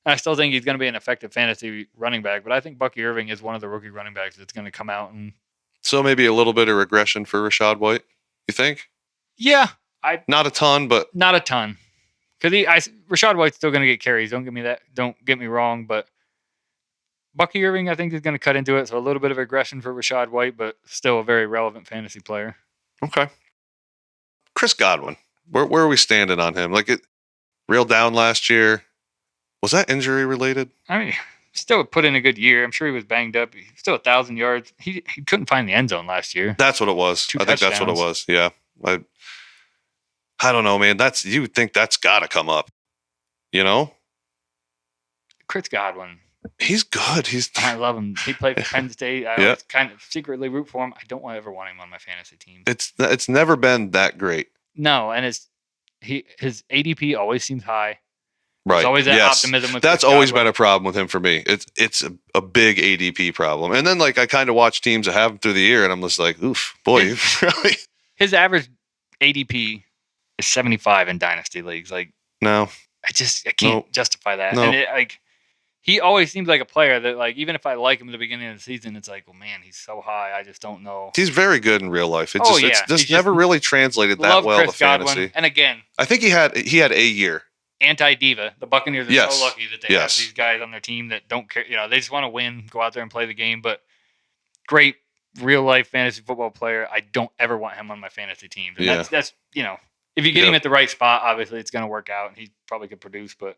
And I still think he's going to be an effective fantasy running back, but I think Bucky Irving is one of the rookie running backs that's going to come out and so maybe a little bit of regression for Rashad White, you think? Yeah, not a ton, but not a ton. Because Rashad White's still going to get carries. Don't get me wrong, but Bucky Irving, I think, is going to cut into it. So a little bit of aggression for Rashad White, but still a very relevant fantasy player. Okay. Chris Godwin, where are we standing on him? Real down last year. Was that injury related? I mean, still put in a good year. I'm sure he was banged up. Still 1,000 yards. He couldn't find the end zone last year. That's what it was. I think that's what it was. Yeah. I don't know, man. You would think that's got to come up. You know? Chris Godwin. He's good. I love him. He played for Penn State. I always kind of secretly root for him. I don't ever want him on my fantasy team. It's never been that great. No, and his ADP always seems high. Right. There's always that optimism with That's Chris always Godwin. been a problem with him for me. It's a big ADP problem. And then like I kind of watch teams that have him through the year, and I'm just like, oof, boy, you really. His average ADP is 75 in dynasty leagues. Like, No. I can't justify that. No. And he always seems like a player that, like, even if I like him at the beginning of the season, it's like, well, man, he's so high. I just don't know. He's very good in real life. Oh, It's yeah. just never really translated that Love well Chris to fantasy. Godwin. And again, I think he had a year. anti-diva. The Buccaneers are Yes. so lucky that they have Yes. these guys on their team that don't care. You know, they just want to win, go out there and play the game. But great real-life fantasy football player. I don't ever want him on my fantasy team. And Yeah. that's you know, if you get him at the right spot, obviously it's going to work out, and he probably could produce. But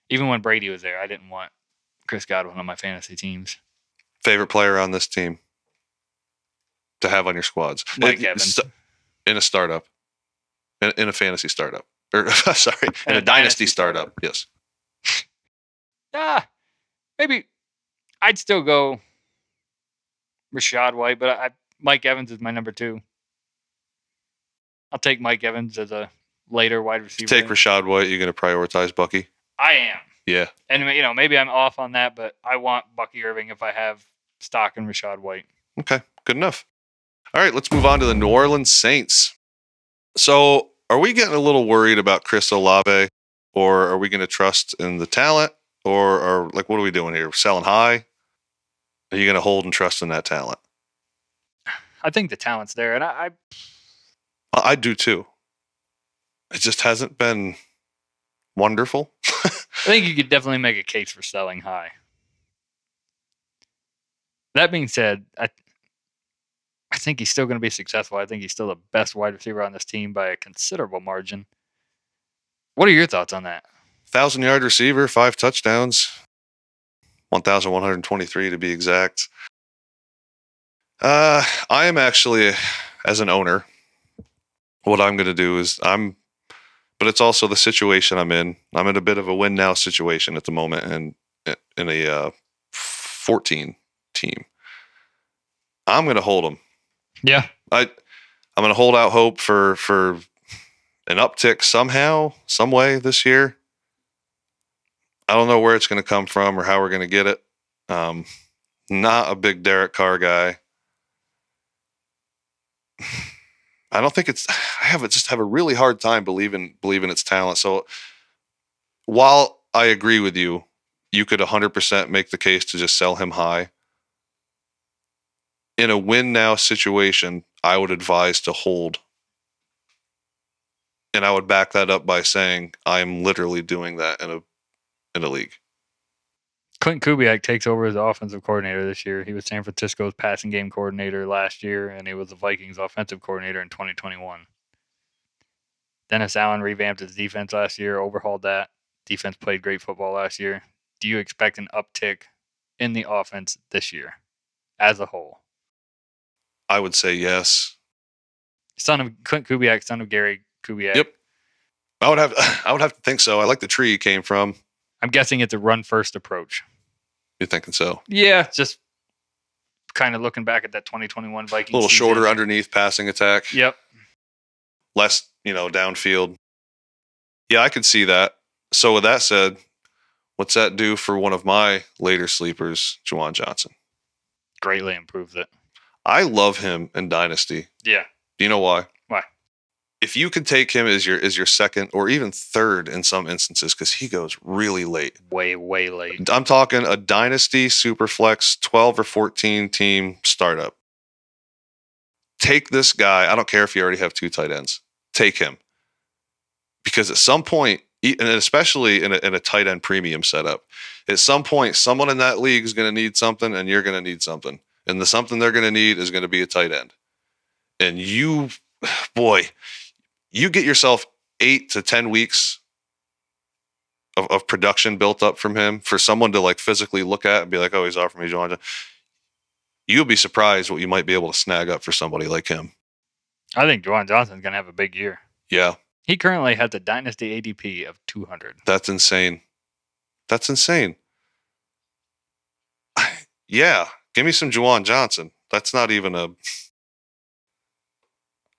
even when Brady was there, I didn't want Chris Godwin on my fantasy teams. Favorite player on this team to have on your squads? Mike Evans. In a startup. In a fantasy startup. Or sorry, in a dynasty startup. Yes. Maybe I'd still go Rashad White, but Mike Evans is my number 2. I'll take Mike Evans as a later wide receiver. Take Rashad White. You're going to prioritize Bucky? I am. Yeah. And, you know, maybe I'm off on that, but I want Bucky Irving if I have stock in Rashad White. Okay. Good enough. All right. Let's move on to the New Orleans Saints. So are we getting a little worried about Chris Olave, or are we going to trust in the talent, or like, what are we doing here? Selling high? Are you going to hold and trust in that talent? I think the talent's there, and I do too. It just hasn't been wonderful. I think you could definitely make a case for selling high. That being said, I think he's still going to be successful. I think he's still the best wide receiver on this team by a considerable margin. What are your thoughts on that? 1,000-yard receiver, 5 touchdowns, 1,123 to be exact. I am actually, as an owner, what I'm going to do is but it's also the situation I'm in. I'm in a bit of a win now situation at the moment, and in a 14 team. I'm going to hold him. Yeah. I'm going to hold out hope for an uptick somehow, some way this year. I don't know where it's going to come from or how we're going to get it. Not a big Derek Carr guy. I don't think just have a really hard time believing its talent. So while I agree with you, you could 100% make the case to just sell him high. In a win now situation, I would advise to hold. And I would back that up by saying I'm literally doing that in a league. Clint Kubiak takes over as offensive coordinator this year. He was San Francisco's passing game coordinator last year, and he was the Vikings' offensive coordinator in 2021. Dennis Allen revamped his defense last year, overhauled that. Defense played great football last year. Do you expect an uptick in the offense this year as a whole? I would say yes. Son of Clint Kubiak, son of Gary Kubiak. Yep. I would have to think so. I like the tree he came from. I'm guessing it's a run-first approach. You're thinking so? Yeah, just kind of looking back at that 2021 Vikings. A little season. shorter underneath passing attack. Yep. Less, downfield. Yeah, I could see that. So with that said, what's that do for one of my later sleepers, Juwan Johnson? Greatly improves it. I love him in Dynasty. Yeah. Do you know why? Why? If you can take him as your second or even third in some instances, because he goes really late. Way, way late. I'm talking a Dynasty Superflex 12 or 14 team startup. Take this guy. I don't care if you already have 2 tight ends. Take him. Because at some point, and especially in a tight end premium setup, at some point, someone in that league is going to need something, and you're going to need something. And the something they're going to need is going to be a tight end. And you get yourself 8 to 10 weeks of production built up from him for someone to like physically look at and be like, oh, he's offering me Juwan. You'll be surprised what you might be able to snag up for somebody like him. I think Juwan Johnson's going to have a big year. Yeah. He currently has a Dynasty ADP of 200. That's insane. That's insane. Yeah, give me some Juwan Johnson. That's not even a.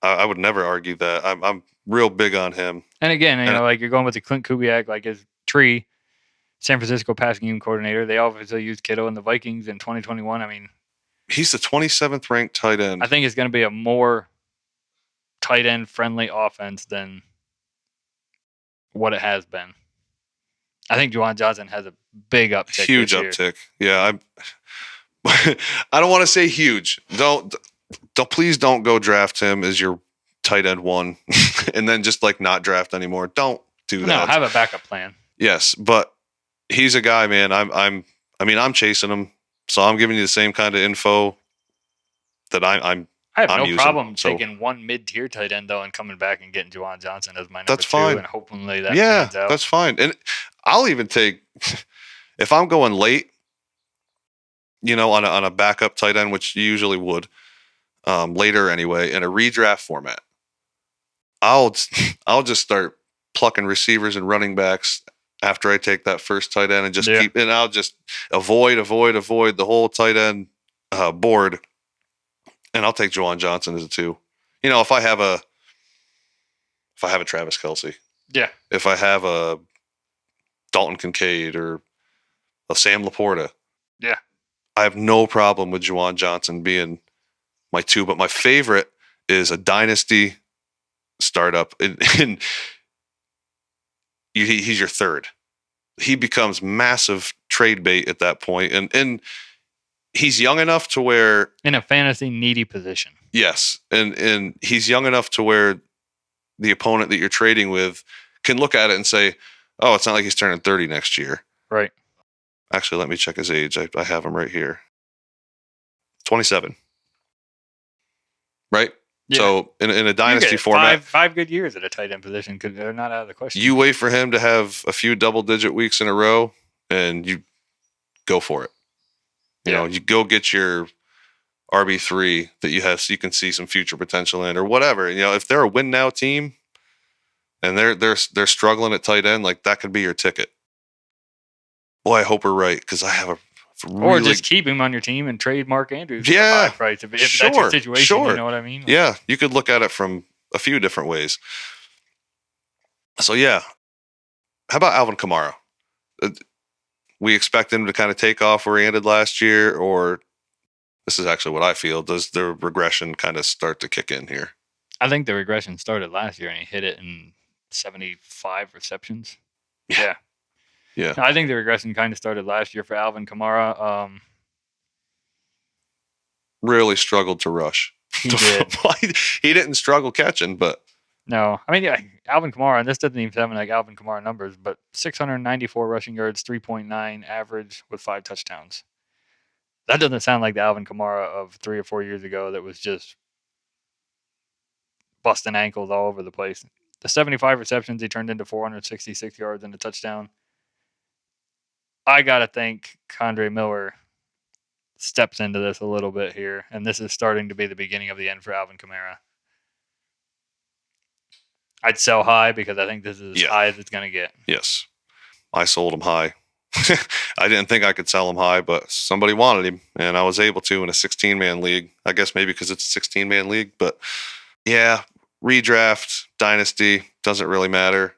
I would never argue that. I'm real big on him. And again, like you're going with the Clint Kubiak, like his tree, San Francisco passing game coordinator. They obviously used Kittle in the Vikings in 2021. I mean, he's the 27th ranked tight end. I think it's going to be a more tight end friendly offense than what it has been. I think Juwan Johnson has a big uptick. Huge uptick. Yeah, I don't want to say huge. Don't please don't go draft him as your tight end one, and then just like not draft anymore. Don't do that. No, have a backup plan. Yes, but he's a guy, man. I'm chasing him, so I'm giving you the same kind of info that I'm. I have I'm no using, problem so. taking one mid-tier tight end though, and coming back and getting Juwan Johnson as my number That's 2, fine. and hopefully that pans out. That's fine. And I'll even take if I'm going late, on a backup tight end, which you usually would, later anyway, in a redraft format. I'll just start plucking receivers and running backs after I take that first tight end and just keep, and I'll just avoid the whole tight end board, and I'll take Juwan Johnson as a 2. If I have a Travis Kelce, if I have a Dalton Kincaid or a Sam Laporta, I have no problem with Juwan Johnson being my 2. But my favorite is a dynasty startup, and he's your 3rd. He becomes massive trade bait at that point, and he's young enough to where in a fantasy needy position. Yes, and he's young enough to where the opponent that you're trading with can look at it and say, "Oh, it's not like he's turning 30 next year." Right. Actually, let me check his age. I have him right here. 27. Right? Yeah. So in a dynasty format, five good years at a tight end position, because they're not out of the question. You wait for him to have a few double-digit weeks in a row, and you go for it. You go get your RB3 that you have, so you can see some future potential in, or whatever. If they're a win now team, and they're struggling at tight end, like that could be your ticket. Boy, I hope we're right, because I have a really... Or just keep him on your team and trade Mark Andrews for a high price if that's your situation. You know what I mean? Yeah, you could look at it from a few different ways. So yeah, how about Alvin Kamara? We expect him to kind of take off where he ended last year, or this is actually what I feel. Does the regression kind of start to kick in here? I think the regression started last year, and he hit it in 75 receptions. Yeah. No, I think the regression kind of started last year for Alvin Kamara. Really struggled to rush. He did. He didn't struggle catching, but... No. I mean, Alvin Kamara, and this doesn't even sound like Alvin Kamara numbers, but 694 rushing yards, 3.9 average with 5 touchdowns. That doesn't sound like the Alvin Kamara of 3 or 4 years ago that was just busting ankles all over the place. The 75 receptions, he turned into 466 yards and a touchdown. I got to think Kendre Miller steps into this a little bit here, and this is starting to be the beginning of the end for Alvin Kamara. I'd sell high because I think this is as high as it's going to get. Yes. I sold him high. I didn't think I could sell him high, but somebody wanted him, and I was able to in a 16-man league. I guess maybe because it's a 16-man league, but yeah, redraft, dynasty, doesn't really matter.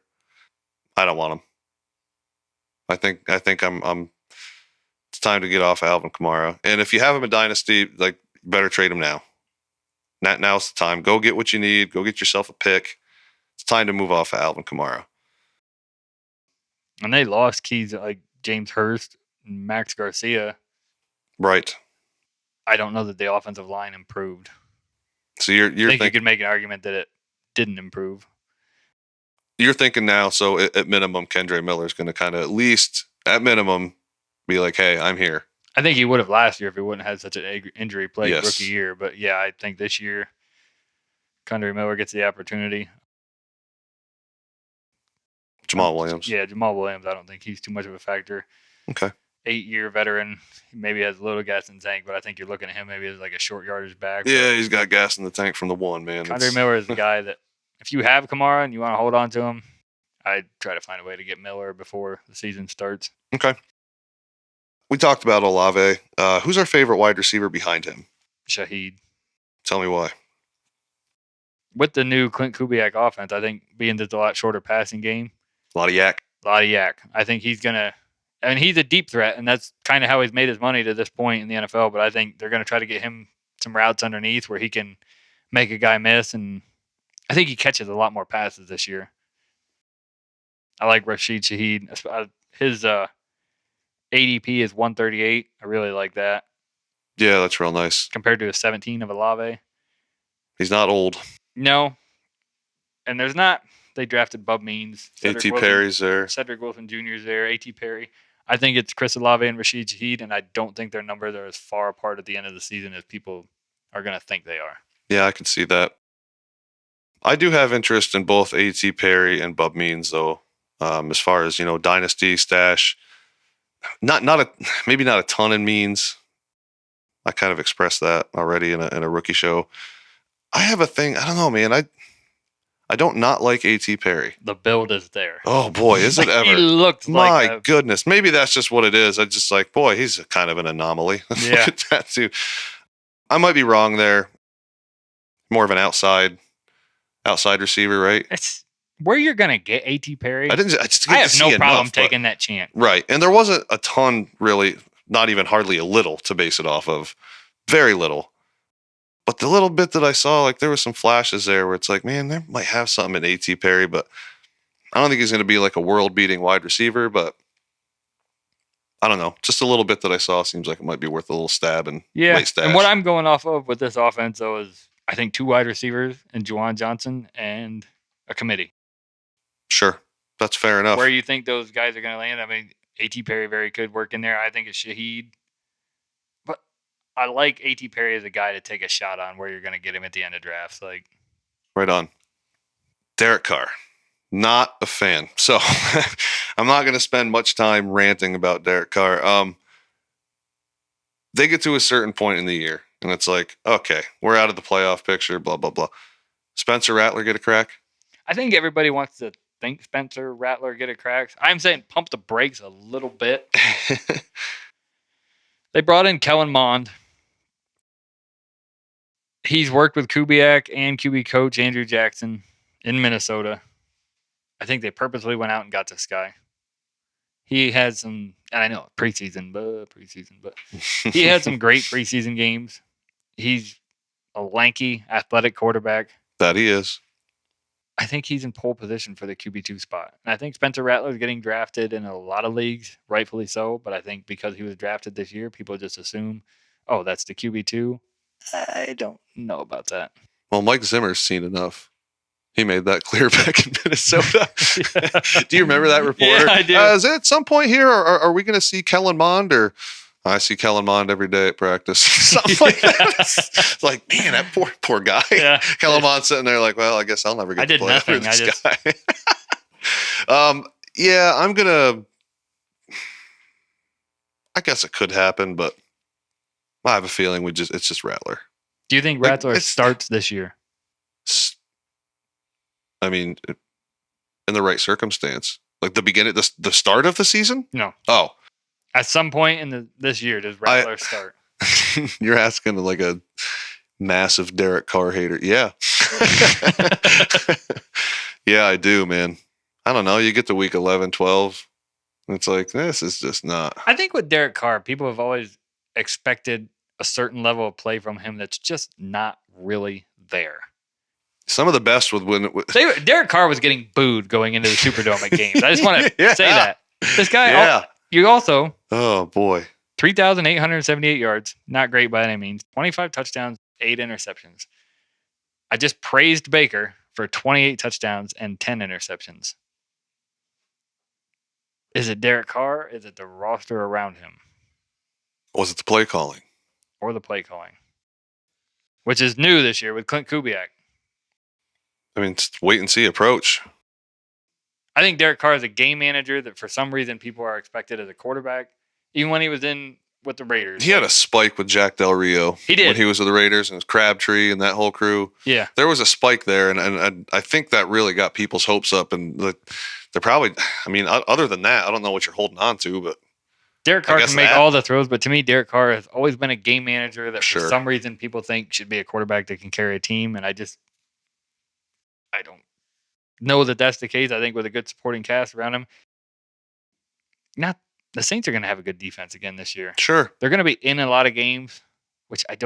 I don't want him. I think I'm it's time to get off Alvin Kamara. And if you have him in dynasty, like, better trade him now. Now's the time. Go get what you need. Go get yourself a pick. It's time to move off of Alvin Kamara. And they lost keys like James Hurst and Max Garcia. Right. I don't know that the offensive line improved. So you're thinking you could make an argument that it didn't improve. You're thinking now, so at minimum, Kendre Miller is going to kind of, at least at minimum, be like, hey, I'm here. I think he would have last year if he wouldn't have had such an injury-plagued rookie year. But yeah, I think this year, Kendre Miller gets the opportunity. Jamal Williams. Yeah, Jamal Williams. I don't think he's too much of a factor. Okay. 8-year veteran. He maybe has a little gas in the tank, but I think you're looking at him maybe as like a short yardage back. Yeah, he's got gas in the tank from the one, man. Kendre Miller is the guy that if you have Kamara and you want to hold on to him, I'd try to find a way to get Miller before the season starts. Okay. We talked about Olave. Who's our favorite wide receiver behind him? Shaheed. Tell me why. With the new Clint Kubiak offense, I think being just a lot shorter passing game, A lot of yak. a lot of yak. I think he's going to, and he's a deep threat, and that's kind of how he's made his money to this point in the NFL, but I think they're going to try to get him some routes underneath where he can make a guy miss, and I think he catches a lot more passes this year. I like Rashid Shaheed. His ADP is 138. I really like that. Yeah, that's real nice. Compared to a 17 of Olave. He's not old. No. And there's not. They drafted Bub Means. A.T. Perry's there. Cedric Wilson Jr. is there. A.T. Perry. I think it's Chris Olave and Rashid Shaheed, and I don't think their numbers are as far apart at the end of the season as people are going to think they are. Yeah, I can see that. I do have interest in both A.T. Perry and Bub Means, though, as far as, dynasty stash. Maybe not a ton in Means. I kind of expressed that already in a rookie show. I have a thing. I don't know, man. I don't not like A.T. Perry. The build is there. Oh, boy, is it ever. He looks like My goodness. Maybe that's just what it is. I just like, boy, he's kind of an anomaly. Yeah. Look at that, too. I might be wrong there. More of an outside receiver, right? It's where you're going to get A.T. Perry. I have no problem taking that chance. Right. And there wasn't a ton, really, not even hardly a little to base it off of. Very little. But the little bit that I saw, like, there was some flashes there where it's like, man, they might have something in A.T. Perry, but I don't think he's going to be like a world-beating wide receiver, but I don't know. Just a little bit that I saw seems like it might be worth a little stab and late stash. And what I'm going off of with this offense, though, is I think 2 wide receivers and Juwan Johnson and a committee. Sure. That's fair enough. Where you think those guys are going to land? I mean, A.T. Perry very good work in there. I think it's Shaheed. But I like A.T. Perry as a guy to take a shot on where you're going to get him at the end of drafts. Like, right on. Derek Carr. Not a fan. So I'm not going to spend much time ranting about Derek Carr. They get to a certain point in the year, and it's like, okay, we're out of the playoff picture, blah, blah, blah. Spencer Rattler get a crack? I think everybody wants to think Spencer Rattler get a crack. I'm saying pump the brakes a little bit. They brought in Kellen Mond. He's worked with Kubiak and QB coach Andrew Jackson in Minnesota. I think they purposely went out and got this guy. He had some, and I know preseason, but he had some great preseason games. He's a lanky, athletic quarterback. That he is. I think he's in pole position for the QB2 spot. And I think Spencer Rattler is getting drafted in a lot of leagues, rightfully so. But I think because he was drafted this year, people just assume, oh, that's the QB2. I don't know about that. Well, Mike Zimmer's seen enough. He made that clear back in Minnesota. Do you remember that reporter? Yeah, I do. Is it at some point here, or are we going to see Kellen Mond? Or I see Kellen Mond every day at practice. Something like that. It's like, man, that poor guy. Yeah. Kellen Mond sitting there like, well, I guess I'll never get to play for this guy. Yeah, I'm going to... I guess it could happen, but I have a feeling it's just Rattler. Do you think Rattler starts this year? I mean, in the right circumstance, like the beginning, the start of the season. No. Oh, at some point in this year, does Rattler start? You're asking like a massive Derek Carr hater. Yeah. Yeah, I do, man. I don't know. You get to week 11, 12. And it's like, this is just not. I think with Derek Carr, people have always expected a certain level of play from him that's just not really there. Some of the best Derek Carr was getting booed going into the Superdome at games. I just want to say that. This guy, you also, oh boy, 3,878 yards. Not great by any means. 25 touchdowns, 8 interceptions. I just praised Baker for 28 touchdowns and 10 interceptions. Is it Derek Carr? Is it the roster around him? Was it the play calling? Or the play calling? Which is new this year with Clint Kubiak. I mean, it's wait and see approach. I think Derek Carr is a game manager that for some reason people are expected as a quarterback. Even when he was in with the Raiders. He had a spike with Jack Del Rio. He did. When he was with the Raiders and it was Crabtree and that whole crew. Yeah. There was a spike there, and I think that really got people's hopes up. And they're probably, I mean, other than that, I don't know what you're holding on to, but Derek Carr can make all the throws, but to me, Derek Carr has always been a game manager that for some reason people think should be a quarterback that can carry a team, and I don't know that that's the case. I think with a good supporting cast around him, the Saints are going to have a good defense again this year. Sure. They're going to be in a lot of games, which I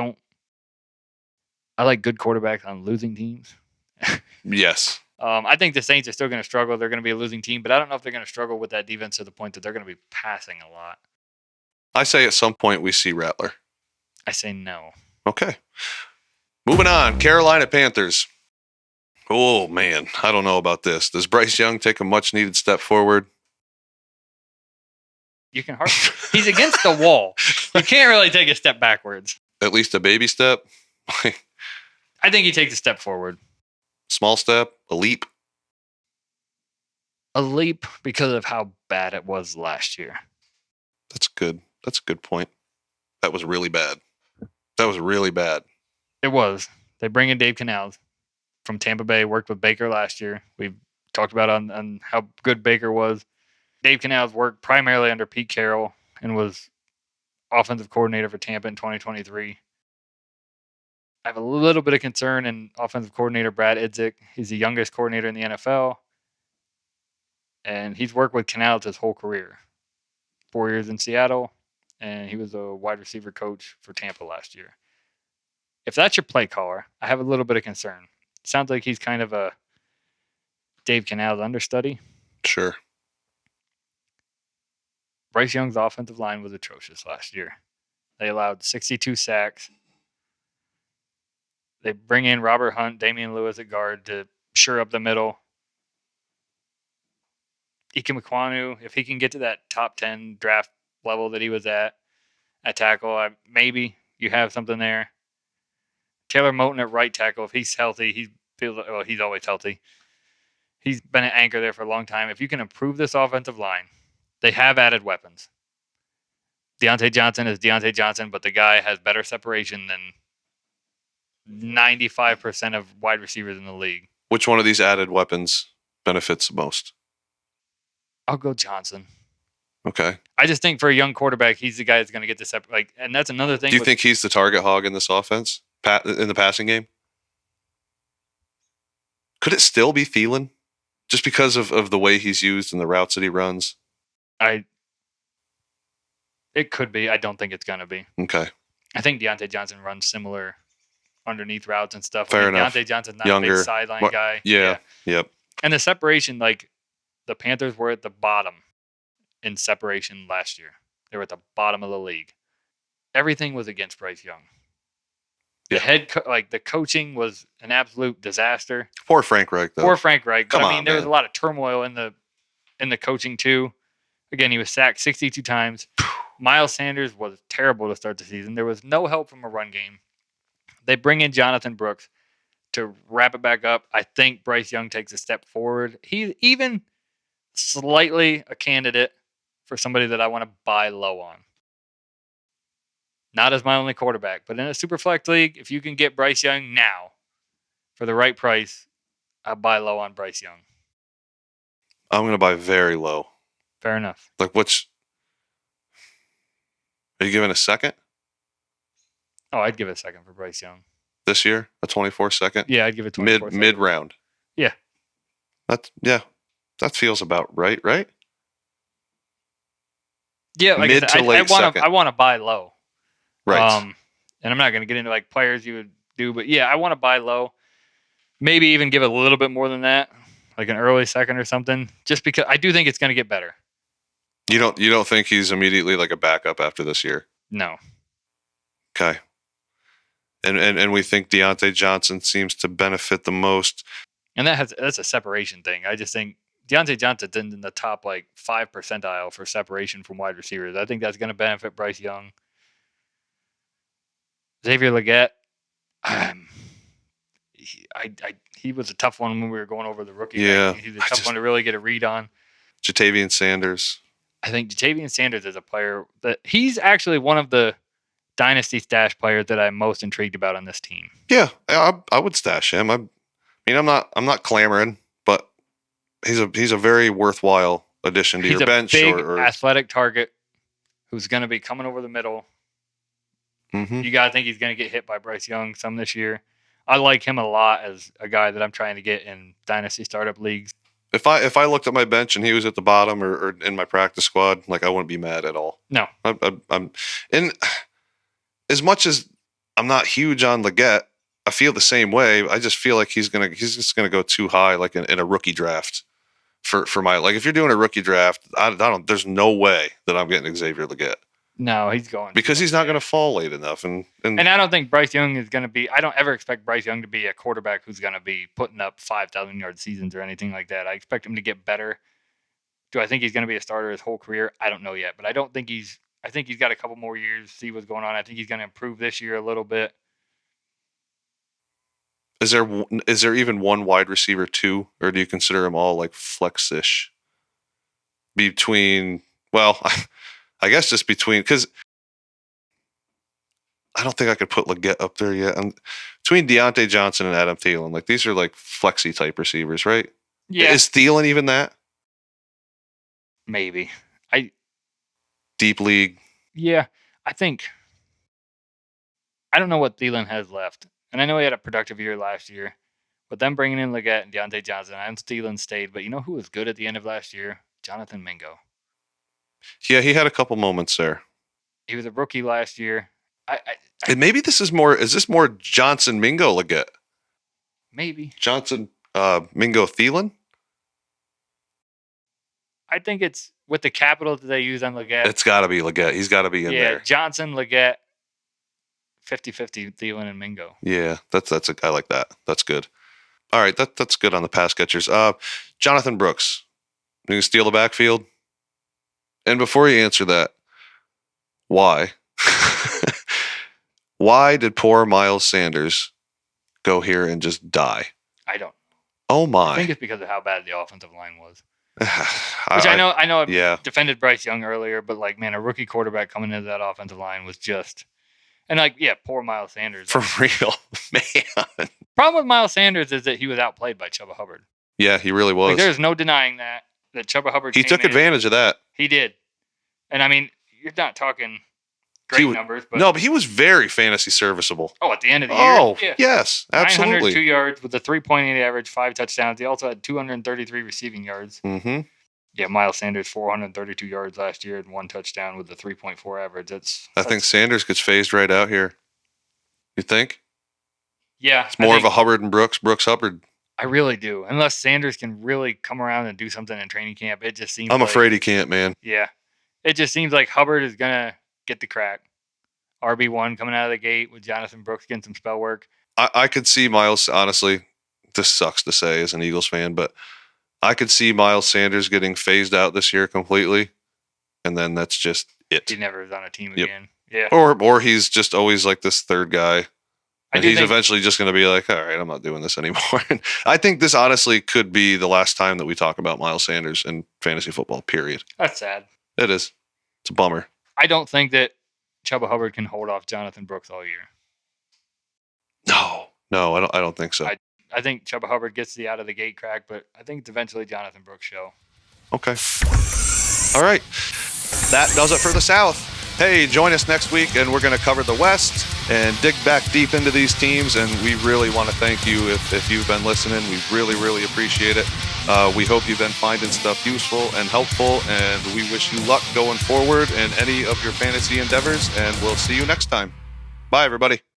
like good quarterbacks on losing teams. Yes. I think the Saints are still going to struggle. They're going to be a losing team, but I don't know if they're going to struggle with that defense to the point that they're going to be passing a lot. I say at some point we see Rattler. I say no. Okay. Moving on. Carolina Panthers. Oh, man. I don't know about this. Does Bryce Young take a much-needed step forward? You can hardly. He's against the wall. You can't really take a step backwards. At least a baby step? I think he takes a step forward. Small step? A leap? A leap because of how bad it was last year. That's good. That's a good point. That was really bad. That was really bad. It was. They bring in Dave Canales from Tampa Bay, worked with Baker last year. We've talked about on how good Baker was. Dave Canales worked primarily under Pete Carroll and was offensive coordinator for Tampa in 2023. I have a little bit of concern in offensive coordinator Brad Idzik. He's the youngest coordinator in the NFL, and he's worked with Canales his whole career. 4 years in Seattle, and he was a wide receiver coach for Tampa last year. If that's your play caller, I have a little bit of concern. It sounds like he's kind of a Dave Canales understudy. Sure. Bryce Young's offensive line was atrocious last year. They allowed 62 sacks. They bring in Robert Hunt, Damian Lewis at guard to shore up the middle. Ike Mekwonu, if he can get to that top 10 draft level that he was at tackle, maybe you have something there. Taylor Moton at right tackle, if he's healthy, he's always healthy. He's been an anchor there for a long time. If you can improve this offensive line, they have added weapons. Deontay Johnson is Deontay Johnson, but the guy has better separation than 95% of wide receivers in the league. Which one of these added weapons benefits the most? I'll go Johnson. Okay. I just think for a young quarterback, he's the guy that's going to get this. And that's another thing. Do you think he's the target hog in this offense, in the passing game? Could it still be Thielen? Just because of the way he's used and the routes that he runs? It could be. I don't think it's going to be. Okay. I think Deontay Johnson runs similar underneath routes and stuff. Fair enough. Deontay Johnson's not Younger. a big sideline guy. Yeah. Yep. And the separation, the Panthers were at the bottom in separation last year. They were at the bottom of the league. Everything was against Bryce Young. The the coaching was an absolute disaster. Poor Frank Reich, though. Poor Frank Reich. But Come on, there was man. a lot of turmoil in the coaching too. Again, he was sacked 62 times. Miles Sanders was terrible to start the season. There was no help from a run game. They bring in Jonathan Brooks to wrap it back up. I think Bryce Young takes a step forward. He's even slightly a candidate for somebody that I want to buy low on. Not as my only quarterback, but in a super flex league, if you can get Bryce Young now for the right price, I'll buy low on Bryce Young. I'm going to buy very low. Fair enough. Are you giving a second Oh, I'd give it a second for Bryce Young. this year? A 24 second? Yeah, I'd give it 24 Mid round. Yeah. That feels about right? Yeah, like Mid I to said, late second. I want to buy low. Right. And I'm not going to get into players you would do, but yeah, I want to buy low. Maybe even give it a little bit more than that, like an early second or something, just because I do think it's going to get better. You don't think he's immediately like a backup after this year? No. Okay. And we think Deontay Johnson seems to benefit the most. And that's a separation thing. I just think Deontay Johnson's in the top 5 percentile for separation from wide receivers. I think that's going to benefit Bryce Young. Xavier Legette, he was a tough one when we were going over the rookie. Yeah. He's a tough one to really get a read on. Jatavian Sanders. I think Jatavian Sanders is a player that he's actually one of the dynasty stash players that I'm most intrigued about on this team. Yeah, I would stash him. I mean, I'm not clamoring, but he's a very worthwhile addition to He's your a bench. big or athletic target who's going to be coming over the middle. Mhm. You got to think he's going to get hit by Bryce Young some this year. I like him a lot as a guy that I'm trying to get in dynasty startup leagues. If I looked at my bench and he was at the bottom or in my practice squad, like I wouldn't be mad at all. No. I'm and as much as I'm not huge on Leggett, I feel the same way. I just feel like he's just gonna go too high, like in a rookie draft. For my, like, if you're doing a rookie draft, I don't. There's no way that I'm getting Xavier Leggett No, he's going. because he's not going to fall late enough. And I don't think Bryce Young is going to be. I don't ever expect Bryce Young to be a quarterback who's going to be putting up 5,000-yard seasons or anything like that. I expect him to get better. Do I think he's going to be a starter his whole career? I don't know yet, but I don't think he's. I think he's got a couple more years to see what's going on. I think he's going to improve this year a little bit. is there even one wide receiver two, or do you consider them all like flex-ish? Between, well, I guess just between, because I don't think I could put Leggett up there yet. Between Deontay Johnson and Adam Thielen, like these are like flexy type receivers, right? Yeah, Is Thielen even that maybe. deep league? Yeah, I think. I don't know what Thielen has left, and I know he had a productive year last year. But them bringing in Leggett and Deontay Johnson, and Thielen stayed. But you know who was good at the end of last year? Jonathan Mingo. Yeah, he had a couple moments there. He was a rookie last year. And maybe this is more. Is this more Johnson Mingo Leggett? Maybe. Johnson Mingo Thielen? I think it's with the capital that they use on Leggett. It's got to be Leggett. He's got to be in there. Johnson, Leggett, 50-50, Thielen, and Mingo. Yeah, I like that. That's good. All right, that's good on the pass catchers. Jonathan Brooks, you can steal the backfield. And before you answer that, why? Why did poor Miles Sanders go here and just die? I don't. Oh my! I think it's because of how bad the offensive line was. I Which I know. Yeah. Defended Bryce Young earlier, but like, man, a rookie quarterback coming into that offensive line was just, and like, yeah, poor Miles Sanders. For real, man. Problem with Miles Sanders is that he was outplayed by Chuba Hubbard. Yeah, he really was. Like, there's no denying that Chuba Hubbard. He took advantage of that. He did, and I mean, you're not talking great numbers, but no, but he was very fantasy serviceable. Oh, at the end of the year, oh yes, absolutely. 902 yards with a 3.8 average, 5 touchdowns. He also had 233 receiving yards. Mm-hmm. Yeah, Miles Sanders 432 yards last year and 1 touchdown with a 3.4 average. I think Sanders gets phased right out here. You think? Yeah, it's more of a Hubbard and Brooks Hubbard. I really do. Unless Sanders can really come around and do something in training camp, it just seems. I'm afraid he can't, man. Yeah, it just seems like Hubbard is gonna get the crack. RB1 coming out of the gate with Jonathan Brooks getting some spell work. I could see Miles, honestly, this sucks to say as an Eagles fan, but I could see Miles Sanders getting phased out this year completely, and then that's just it. He never was on a team again. Yeah. Or he's just always like this third guy, and he's eventually just going to be like, all right, I'm not doing this anymore. I think this honestly could be the last time that we talk about Miles Sanders in fantasy football, period. That's sad. It is. It's a bummer. I don't think that Chuba Hubbard can hold off Jonathan Brooks all year. No, I don't think so. I think Chuba Hubbard gets the out of the gate crack, but I think it's eventually Jonathan Brooks' show. Okay. All right. That does it for the South. Hey, join us next week, and we're going to cover the West and dig back deep into these teams. And we really want to thank you if you've been listening. We really, really appreciate it. We hope you've been finding stuff useful and helpful, and we wish you luck going forward in any of your fantasy endeavors. And we'll see you next time. Bye, everybody.